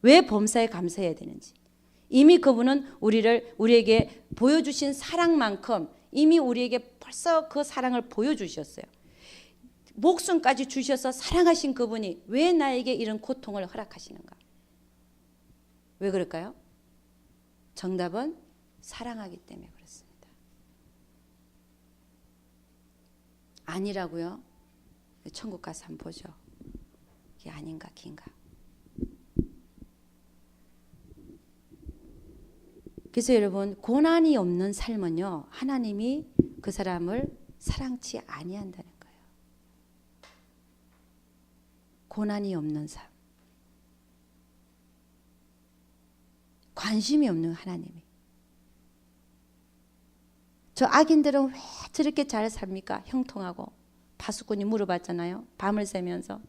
왜 범사에 감사해야 되는지. 이미 그분은 우리에게 보여주신 사랑만큼 이미 우리에게 벌써 그 사랑을 보여주셨어요. 목숨까지 주셔서 사랑하신 그분이 왜 나에게 이런 고통을 허락하시는가? 왜 그럴까요? 정답은 사랑하기 때문에 그렇습니다. 아니라고요? 천국 가서 한번 보죠. 이게 아닌가 긴가. 그래서 여러분 고난이 없는 삶은요 하나님이 그 사람을 사랑치 아니한다는 거예요. 고난이 없는 삶, 관심이 없는 하나님이. 저 악인들은 왜 저렇게 잘 삽니까? 형통하고. 파수꾼이 물어봤잖아요. 밤을 새면서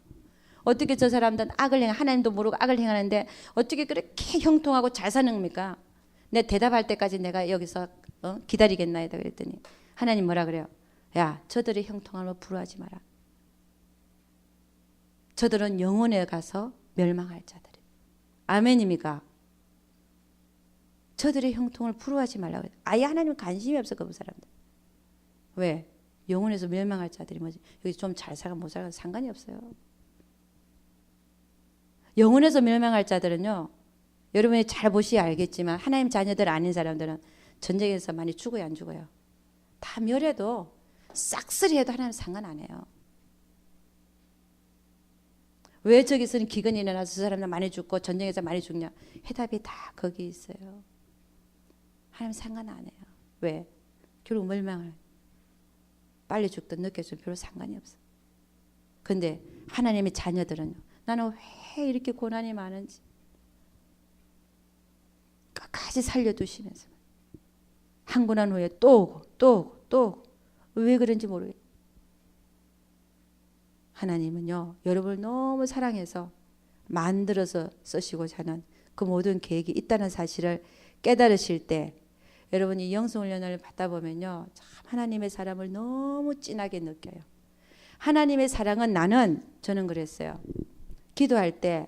어떻게 저 사람들은 하나님도 모르고 악을 행하는데 어떻게 그렇게 형통하고 잘 사는 겁니까? 내 대답할 때까지 내가 여기서 기다리겠나이다 그랬더니 하나님 뭐라 그래요? 야, 저들의 형통함을 부러워하지 마라. 저들은 영혼에 가서 멸망할 자들이. 아멘입니까? 저들의 형통을 부러워하지 말라고 해요. 아예 하나님 관심이 없어 그 사람들. 왜? 영혼에서 멸망할 자들이 뭐지? 여기 좀 잘 살아 못 살아 상관이 없어요. 영혼에서 멸망할 자들은요. 여러분이 잘 보시야 알겠지만 하나님 자녀들 아닌 사람들은 전쟁에서 많이 죽어요 안 죽어요? 다 멸해도 싹쓸이 해도 하나님 상관 안 해요. 왜 저기서는 기근이 일어나서 저 사람들 많이 죽고 전쟁에서 많이 죽냐? 해답이 다 거기 있어요. 하나님 상관 안 해요. 왜? 결국 멸망을 빨리 죽든 늦게 죽든 별로 상관이 없어. 근데 하나님의 자녀들은요. 나는 왜 이렇게 고난이 많은지 끝까지 살려두시면서 한 고난 후에 또 오고 또 오고 또 오고 왜 그런지 모르겠어요. 하나님은요. 여러분을 너무 사랑해서 만들어서 쓰시고자 하는 그 모든 계획이 있다는 사실을 깨달으실 때 여러분이 영성훈련을 받다 보면요. 참 하나님의 사랑을 너무 진하게 느껴요. 하나님의 사랑은 저는 그랬어요. 기도할 때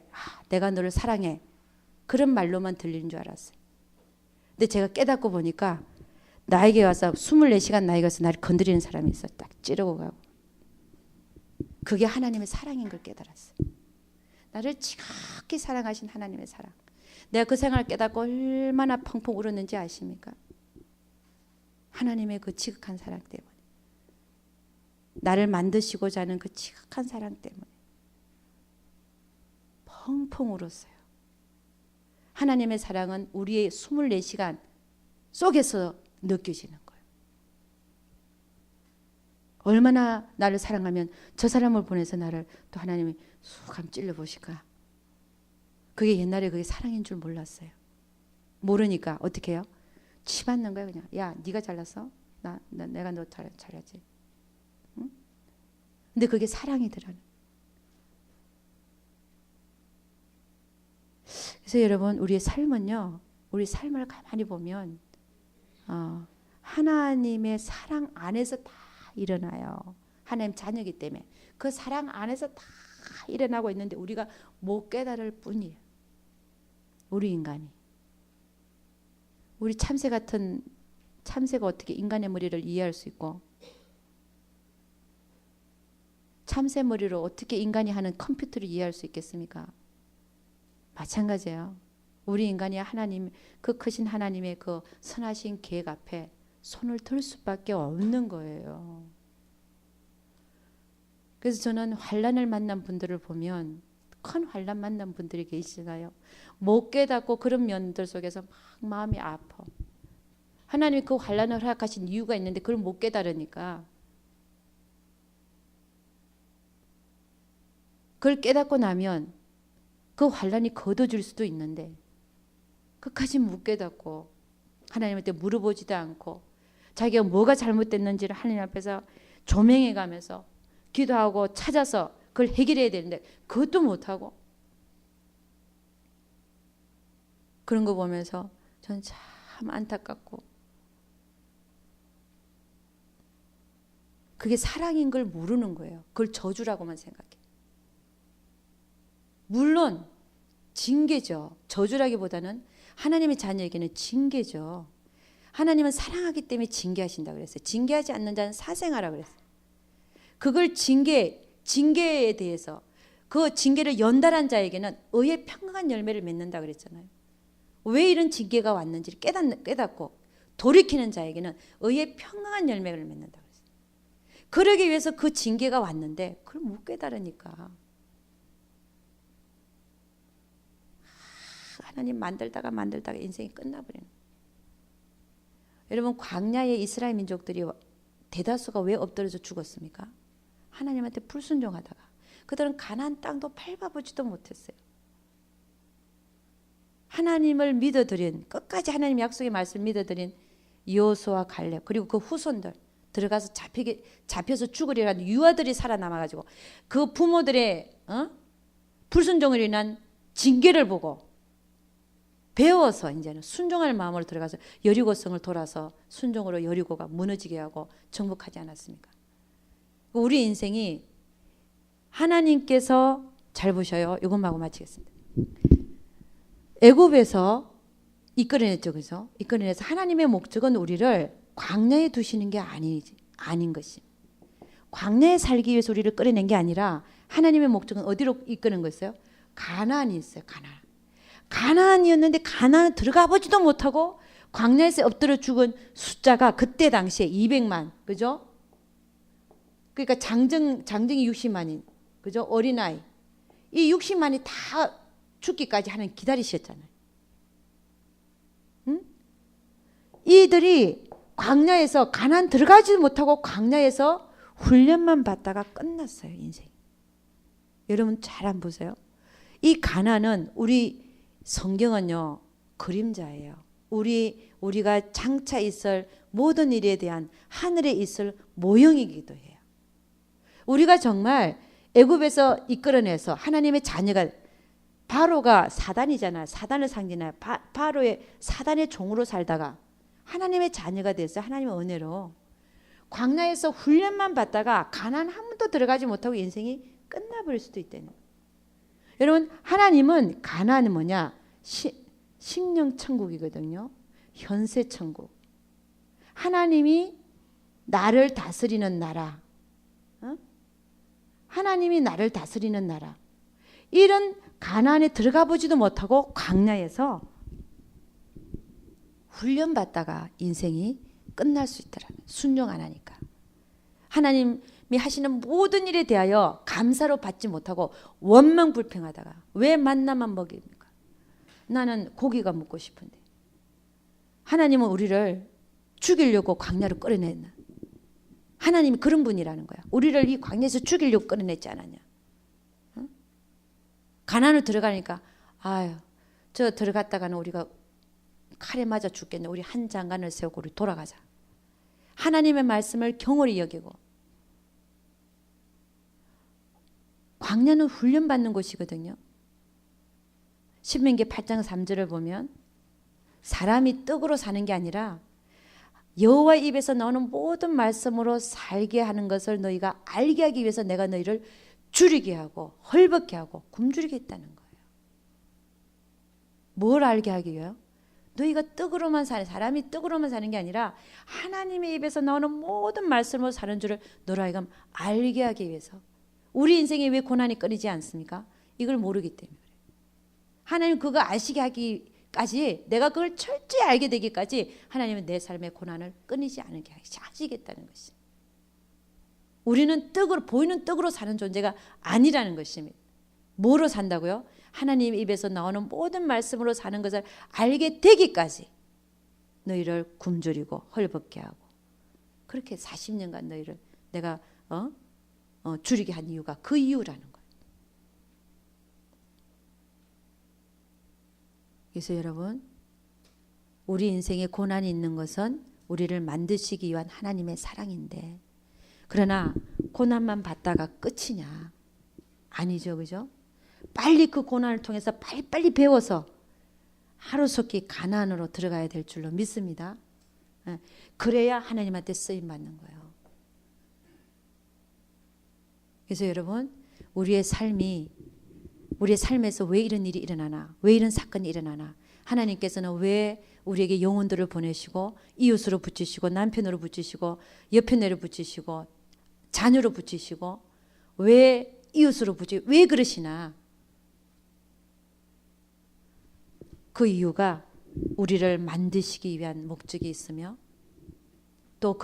내가 너를 사랑해. 그런 말로만 들리는 줄 알았어요. 근데 제가 깨닫고 보니까 나에게 와서 24시간 나에게 와서 나를 건드리는 사람이 있어. 딱 찌르고 가고. 그게 하나님의 사랑인 걸 깨달았어요. 나를 지극히 사랑하신 하나님의 사랑. 내가 그 생활을 깨닫고 얼마나 펑펑 울었는지 아십니까? 하나님의 그 지극한 사랑 때문에. 나를 만드시고자 하는 그 지극한 사랑 때문에. 펑펑 울었어요. 하나님의 사랑은 우리의 24시간 속에서 느껴지는 거예요. 얼마나 나를 사랑하면 저 사람을 보내서 나를 또 하나님이 쑥 한번 찔러보실까. 그게 옛날에 그게 사랑인 줄 몰랐어요. 모르니까 어떻게 해요? 치받는 거예요. 그냥 야 네가 잘났어? 내가 너 잘하지. 응? 근데 그게 사랑이더라는. 그래서 여러분 우리의 삶은요. 우리 삶을 가만히 보면 하나님의 사랑 안에서 다 일어나요. 하나님 자녀이기 때문에 그 사랑 안에서 다 일어나고 있는데 우리가 못 깨달을 뿐이에요. 우리 인간이. 우리 참새가 어떻게 인간의 머리를 이해할 수 있고 참새 머리로 어떻게 인간이 하는 컴퓨터를 이해할 수 있겠습니까? 마찬가지예요. 우리 인간이 하나님 그 크신 하나님의 그 선하신 계획 앞에 손을 들 수밖에 없는 거예요. 그래서 저는 환난을 만난 분들을 보면 큰 환난 만난 분들이 계시잖아요. 못 깨닫고 그런 면들 속에서 막 마음이 아파. 하나님이 그 환난을 허락하신 이유가 있는데 그걸 못 깨달으니까 그걸 깨닫고 나면 그 환난이 거둬질 수도 있는데 끝까지 못 깨닫고 하나님한테 물어보지도 않고 자기가 뭐가 잘못됐는지를 하나님 앞에서 조명해 가면서 기도하고 찾아서 그걸 해결해야 되는데 그것도 못하고 그런 거 보면서 저는 참 안타깝고 그게 사랑인 걸 모르는 거예요. 그걸 저주라고만 생각해. 물론 징계죠. 저주라기보다는 하나님의 자녀에게는 징계죠. 하나님은 사랑하기 때문에 징계하신다고 그랬어요. 징계하지 않는 자는 사생하라 그랬어요. 그걸 징계에 대해서 그 징계를 연달한 자에게는 의의 평강한 열매를 맺는다 그랬잖아요. 왜 이런 징계가 왔는지를 깨닫고 돌이키는 자에게는 의의 평강한 열매를 맺는다 그랬어요. 그러기 위해서 그 징계가 왔는데 그걸 못 깨달으니까 하나님 만들다가 인생이 끝나버리는. 여러분 광야의 이스라엘 민족들이 대다수가 왜 엎드려서 죽었습니까? 하나님한테 불순종하다가 그들은 가나안 땅도 밟아보지도 못했어요. 하나님을 믿어드린 끝까지 하나님 약속의 말씀을 믿어드린 여호수아와 갈렙 그리고 그 후손들 들어가서 잡혀서 죽으리라는 유아들이 살아남아가지고 그 부모들의 불순종으로 인한 징계를 보고 배워서 이제는 순종할 마음으로 들어가서 여리고성을 돌아서 순종으로 여리고가 무너지게 하고 정복하지 않았습니까? 우리 인생이 하나님께서 잘 보셔요. 이것만 하고 마치겠습니다. 애굽에서 이끌어냈죠. 그죠? 이끌어내서 하나님의 목적은 우리를 광야에 두시는 게 아닌 것이. 광야에 살기 위해서 우리를 끌어낸 게 아니라 하나님의 목적은 어디로 이끄는 거였어요? 가나안이 있어요. 가나안이었는데 가나안 들어가 보지도 못하고 광야에서 엎드려 죽은 숫자가 그때 당시에 200만. 그죠? 그러니까 장정이 60만인. 그죠? 어린아이. 이 60만이 다 죽기까지 하나님 기다리셨잖아요. 응? 이들이 광야에서 가나안 들어가지도 못하고 광야에서 훈련만 받다가 끝났어요. 인생. 여러분 잘 안 보세요. 이 가나안은 우리 성경은요 그림자예요. 우리가 장차 있을 모든 일에 대한 하늘에 있을 모형이기도 해요. 우리가 정말 애굽에서 이끌어내서 하나님의 자녀가 바로가 사단이잖아요. 사단을 상징해요. 바로의 사단의 종으로 살다가 하나님의 자녀가 돼서 하나님의 은혜로 광야에서 훈련만 받다가 가나안 한 번도 들어가지 못하고 인생이 끝나버릴 수도 있다는 거예요. 여러분 하나님은 가나안은 뭐냐? 심령 천국이거든요. 현세 천국. 하나님이 나를 다스리는 나라. 하나님이 나를 다스리는 나라. 이런 가나안에 들어가 보지도 못하고 광야에서 훈련받다가 인생이 끝날 수 있더라고요. 순종 안 하니까. 하나님이 하시는 모든 일에 대하여 감사로 받지 못하고 원망불평하다가 왜 만나만 먹입니까? 나는 고기가 먹고 싶은데. 하나님은 우리를 죽이려고 광야로 끌어냈나? 하나님이 그런 분이라는 거야. 우리를 이 광야에서 죽이려고 끌어냈지 않았냐? 응? 가나안으로 들어가니까 아유 저 들어갔다가는 우리가 칼에 맞아 죽겠네. 우리 한 장관을 세우고 우리 돌아가자. 하나님의 말씀을 경홀히 여기고. 광야는 훈련받는 곳이거든요. 신명기 8장 3절을 보면 사람이 떡으로 사는 게 아니라 여호와 입에서 나오는 모든 말씀으로 살게 하는 것을 너희가 알게 하기 위해서 내가 너희를 줄이게 하고 헐벗게 하고 굶주리게 했다는 거예요. 뭘 알게 하기 위해요? 너희가 떡으로만 사는 사람이 떡으로만 사는 게 아니라 하나님의 입에서 나오는 모든 말씀으로 사는 줄을 너로 하여금 알게 하기 위해서. 우리 인생에 왜 고난이 끊이지 않습니까? 이걸 모르기 때문에 그래요. 하나님 그거 아시게 하기까지 내가 그걸 철저히 알게 되기까지 하나님은 내 삶의 고난을 끊이지 않게 하시겠다는 것입니다. 우리는 떡으로 보이는 떡으로 사는 존재가 아니라는 것입니다. 뭐로 산다고요? 하나님 입에서 나오는 모든 말씀으로 사는 것을 알게 되기까지 너희를 굶주리고 헐벗게 하고 그렇게 40년간 너희를 내가 줄이게 한 이유가 그 이유라는 거예요. 그래서 여러분 우리 인생에 고난이 있는 것은 우리를 만드시기 위한 하나님의 사랑인데 그러나 고난만 받다가 끝이냐? 아니죠. 그죠? 빨리 그 고난을 통해서 빨리 배워서 하루속히 가나안으로 들어가야 될 줄로 믿습니다. 그래야 하나님한테 쓰임 받는 거예요. 그래서 여러분 우리의 삶에서 왜 이런 일이 일어나나? 왜 이런 사건이 일어나나? 하나님께서는 왜 우리에게 영혼들을 보내시고 이웃으로 붙이시고 남편으로 붙이시고 여편으로 붙이시고 자녀로 붙이시고 왜 이웃으로 붙이시고 왜 그러시나? 그 이유가 우리를 만드시기 위한 목적이 있으며 또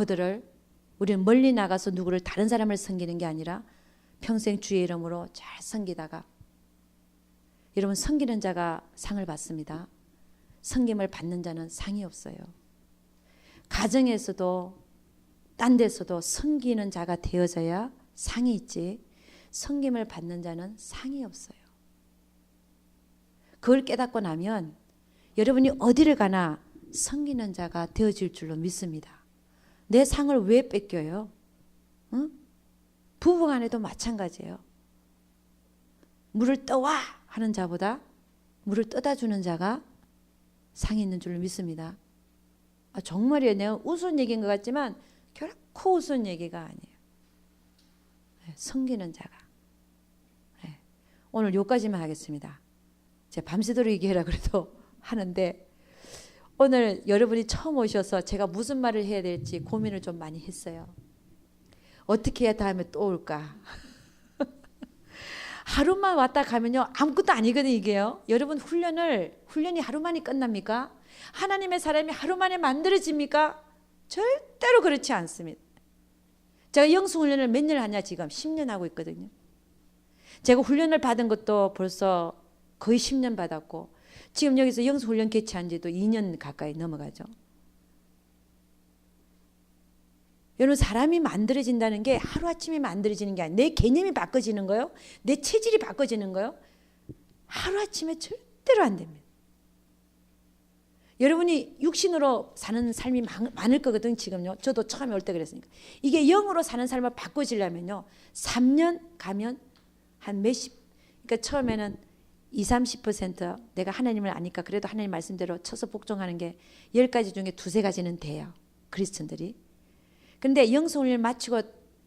우리는 멀리 나가서 누구를 다른 사람을 섬기는 게 아니라 평생 주의 이름으로 잘 섬기다가 여러분 섬기는 자가 상을 받습니다. 섬김을 받는 자는 상이 없어요. 가정에서도 딴 데서도 섬기는 자가 되어져야 상이 있지 섬김을 받는 자는 상이 없어요. 그걸 깨닫고 나면 여러분이 어디를 가나 섬기는 자가 되어질 줄로 믿습니다. 내 상을 왜 뺏겨요? 응? 부부간에도 마찬가지예요. 물을 떠와 하는 자보다 물을 떠다 주는 자가 상이 있는 줄로 믿습니다. 정말이에요. 내가 우스운 얘기인 것 같지만 결코 우스운 얘기가 아니에요. 섬기는 자가. 오늘 여기까지만 하겠습니다. 제가 밤새도록 얘기해라 그래도 하는데 오늘 여러분이 처음 오셔서 제가 무슨 말을 해야 될지 고민을 좀 많이 했어요. 어떻게 해야 다음에 또 올까? 하루만 왔다 가면요 아무것도 아니거든요. 이게요. 여러분 훈련이 하루만이 끝납니까? 하나님의 사람이 하루만에 만들어집니까? 절대로 그렇지 않습니다. 제가 영성훈련을 몇 년 하냐 지금 10년 하고 있거든요. 제가 훈련을 받은 것도 벌써 거의 10년 받았고 지금 여기서 영성훈련 개최한 지도 2년 가까이 넘어가죠. 여러분 사람이 만들어진다는 게 하루아침에 만들어지는 게 아니에요. 내 개념이 바꿔지는 거요. 내 체질이 바꿔지는 거요. 하루아침에 절대로 안 됩니다. 여러분이 육신으로 사는 삶이 많을 거거든요. 지금요. 저도 처음에 올 때 그랬으니까. 이게 영으로 사는 삶을 바꿔지려면요. 3년 가면 한 몇십, 그러니까 처음에는 20-30% 내가 하나님을 아니까 그래도 하나님 말씀대로 쳐서 복종하는 게 10가지 중에 2-3가지는 돼요. 크리스천들이. 근데 영성훈련 마치고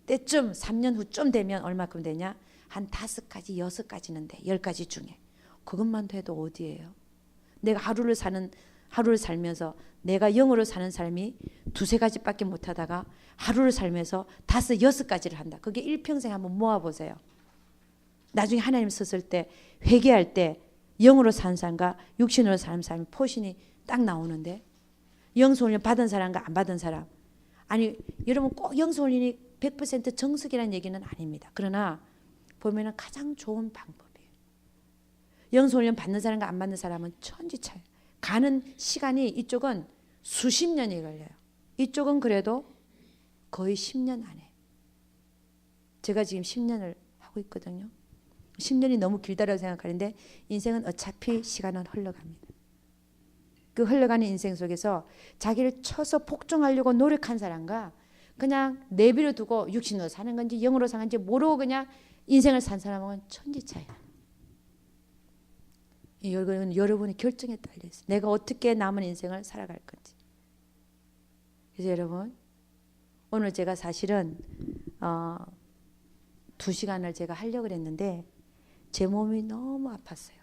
때쯤 3년 후쯤 되면 얼마큼 되냐? 한 5가지, 6가지는 돼. 10가지 중에. 그것만 돼도 어디예요? 내가 하루를 살면서 내가 영으로 사는 삶이 2-3가지밖에 못하다가 하루를 살면서 5-6가지를 한다. 그게 일평생 한번 모아보세요. 나중에 하나님 썼을 때 회개할 때 영으로 사는 사람과 육신으로 사는 사람이 포신이 딱 나오는데 영성훈련 받은 사람과 안 받은 사람. 아니 여러분 꼭 영성훈련이 100% 정석이라는 얘기는 아닙니다. 그러나 보면은 가장 좋은 방법이에요. 영성훈련 받는 사람과 안 받는 사람은 천지 차이. 가는 시간이 이쪽은 수십 년이 걸려요. 이쪽은 그래도 거의 10년 안에. 제가 지금 10년을 하고 있거든요. 10년이 너무 길다라고 생각하는데 인생은 어차피 시간은 흘러갑니다. 그 흘러가는 인생 속에서 자기를 쳐서 복종하려고 노력한 사람과 그냥 내비로 두고 육신으로 사는 건지 영으로 사는 건지 모르고 그냥 인생을 산 사람은 천지 차이야. 이건 여러분의 결정에 달려 있어요. 내가 어떻게 남은 인생을 살아갈 건지. 그래서 여러분 오늘 제가 사실은 2시간을 제가 하려고 했는데 제 몸이 너무 아팠어요.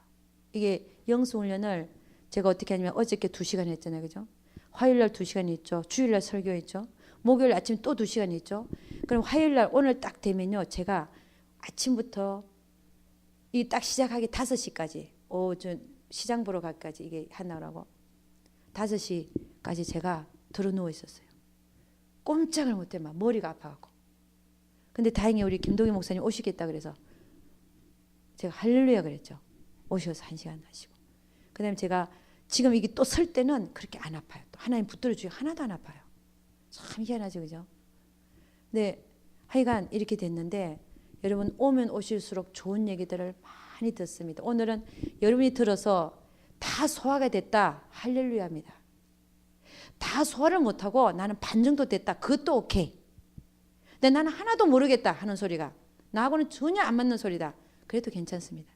이게 영성훈련을 제가 어떻게 하냐면 어저께 2시간 했잖아요. 그죠? 화요일날 2시간 있죠. 주일날 설교 있죠. 목요일 아침 또 2시간 있죠. 그럼 화요일날 오늘 딱 되면요. 제가 아침부터 이 딱 시작하기 5시까지 저 시장 보러 가기까지 이게 하나라고 5시까지 제가 들어 누워 있었어요. 꼼짝을 못해 막 머리가 아파갖고. 근데 다행히 우리 김동희 목사님 오시겠다 그래서 제가 할렐루야 그랬죠. 오셔서 1시간 하시고. 그 다음에 제가 지금 이게 또 설 때는 그렇게 안 아파요. 또 하나님 붙들어 주시고 하나도 안 아파요. 참 희한하죠. 그죠? 근데 하여간 이렇게 됐는데 여러분 오면 오실수록 좋은 얘기들을 많이 듣습니다. 오늘은 여러분이 들어서 다 소화가 됐다. 할렐루야입니다. 다 소화를 못하고 나는 반 정도 됐다. 그것도 오케이. 근데 나는 하나도 모르겠다 하는 소리가 나하고는 전혀 안 맞는 소리다. 그래도 괜찮습니다.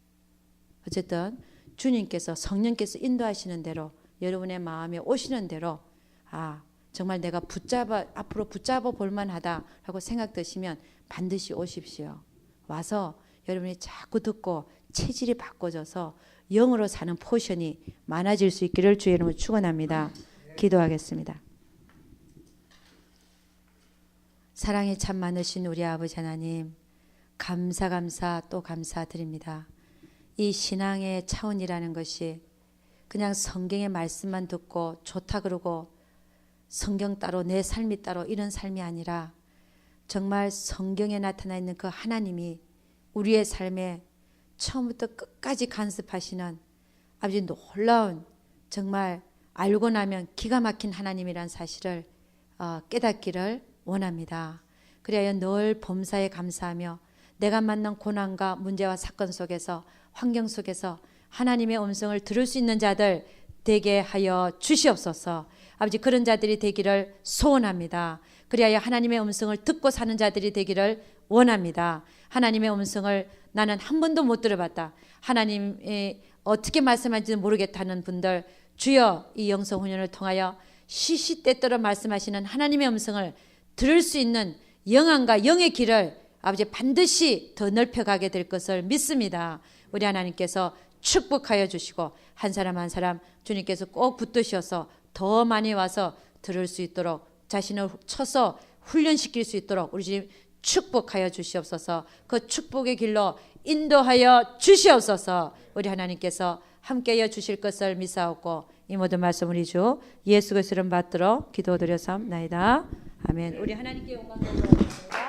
어쨌든 주님께서 성령께서 인도하시는 대로 여러분의 마음에 오시는 대로 정말 내가 앞으로 붙잡아 볼 만하다라고 생각되시면 반드시 오십시오. 와서 여러분이 자꾸 듣고 체질이 바꿔져서 영으로 사는 포션이 많아질 수 있기를 주의 이름으로 축원합니다. 기도하겠습니다. 사랑이 참 많으신 우리 아버지 하나님 감사 또 감사드립니다. 이 신앙의 차원이라는 것이 그냥 성경의 말씀만 듣고 좋다 그러고 성경 따로 내 삶이 따로 이런 삶이 아니라 정말 성경에 나타나 있는 그 하나님이 우리의 삶에 처음부터 끝까지 간섭하시는 아버지 놀라운 정말 알고 나면 기가 막힌 하나님이란 사실을 깨닫기를 원합니다. 그래야 늘 범사에 감사하며 내가 만난 고난과 문제와 사건 속에서 환경 속에서 하나님의 음성을 들을 수 있는 자들 되게 하여 주시옵소서. 아버지 그런 자들이 되기를 소원합니다. 그리하여 하나님의 음성을 듣고 사는 자들이 되기를 원합니다. 하나님의 음성을 나는 한 번도 못 들어봤다. 하나님이 어떻게 말씀하는지 모르겠다는 분들 주여 이 영성훈련을 통하여 시시때때로 말씀하시는 하나님의 음성을 들을 수 있는 영안과 영의 길을 아버지 반드시 더 넓혀가게 될 것을 믿습니다. 우리 하나님께서 축복하여 주시고 한 사람 한 사람 주님께서 꼭 붙드셔서 더 많이 와서 들을 수 있도록 자신을 쳐서 훈련시킬 수 있도록 우리 주님 축복하여 주시옵소서. 그 축복의 길로 인도하여 주시옵소서. 우리 하나님께서 함께하여 주실 것을 믿사옵고 이 모든 말씀 우리 주 예수 그리스도를 받들어 기도드려 삼나이다. 아멘. 우리 하나님께 영광 돌려드립니다.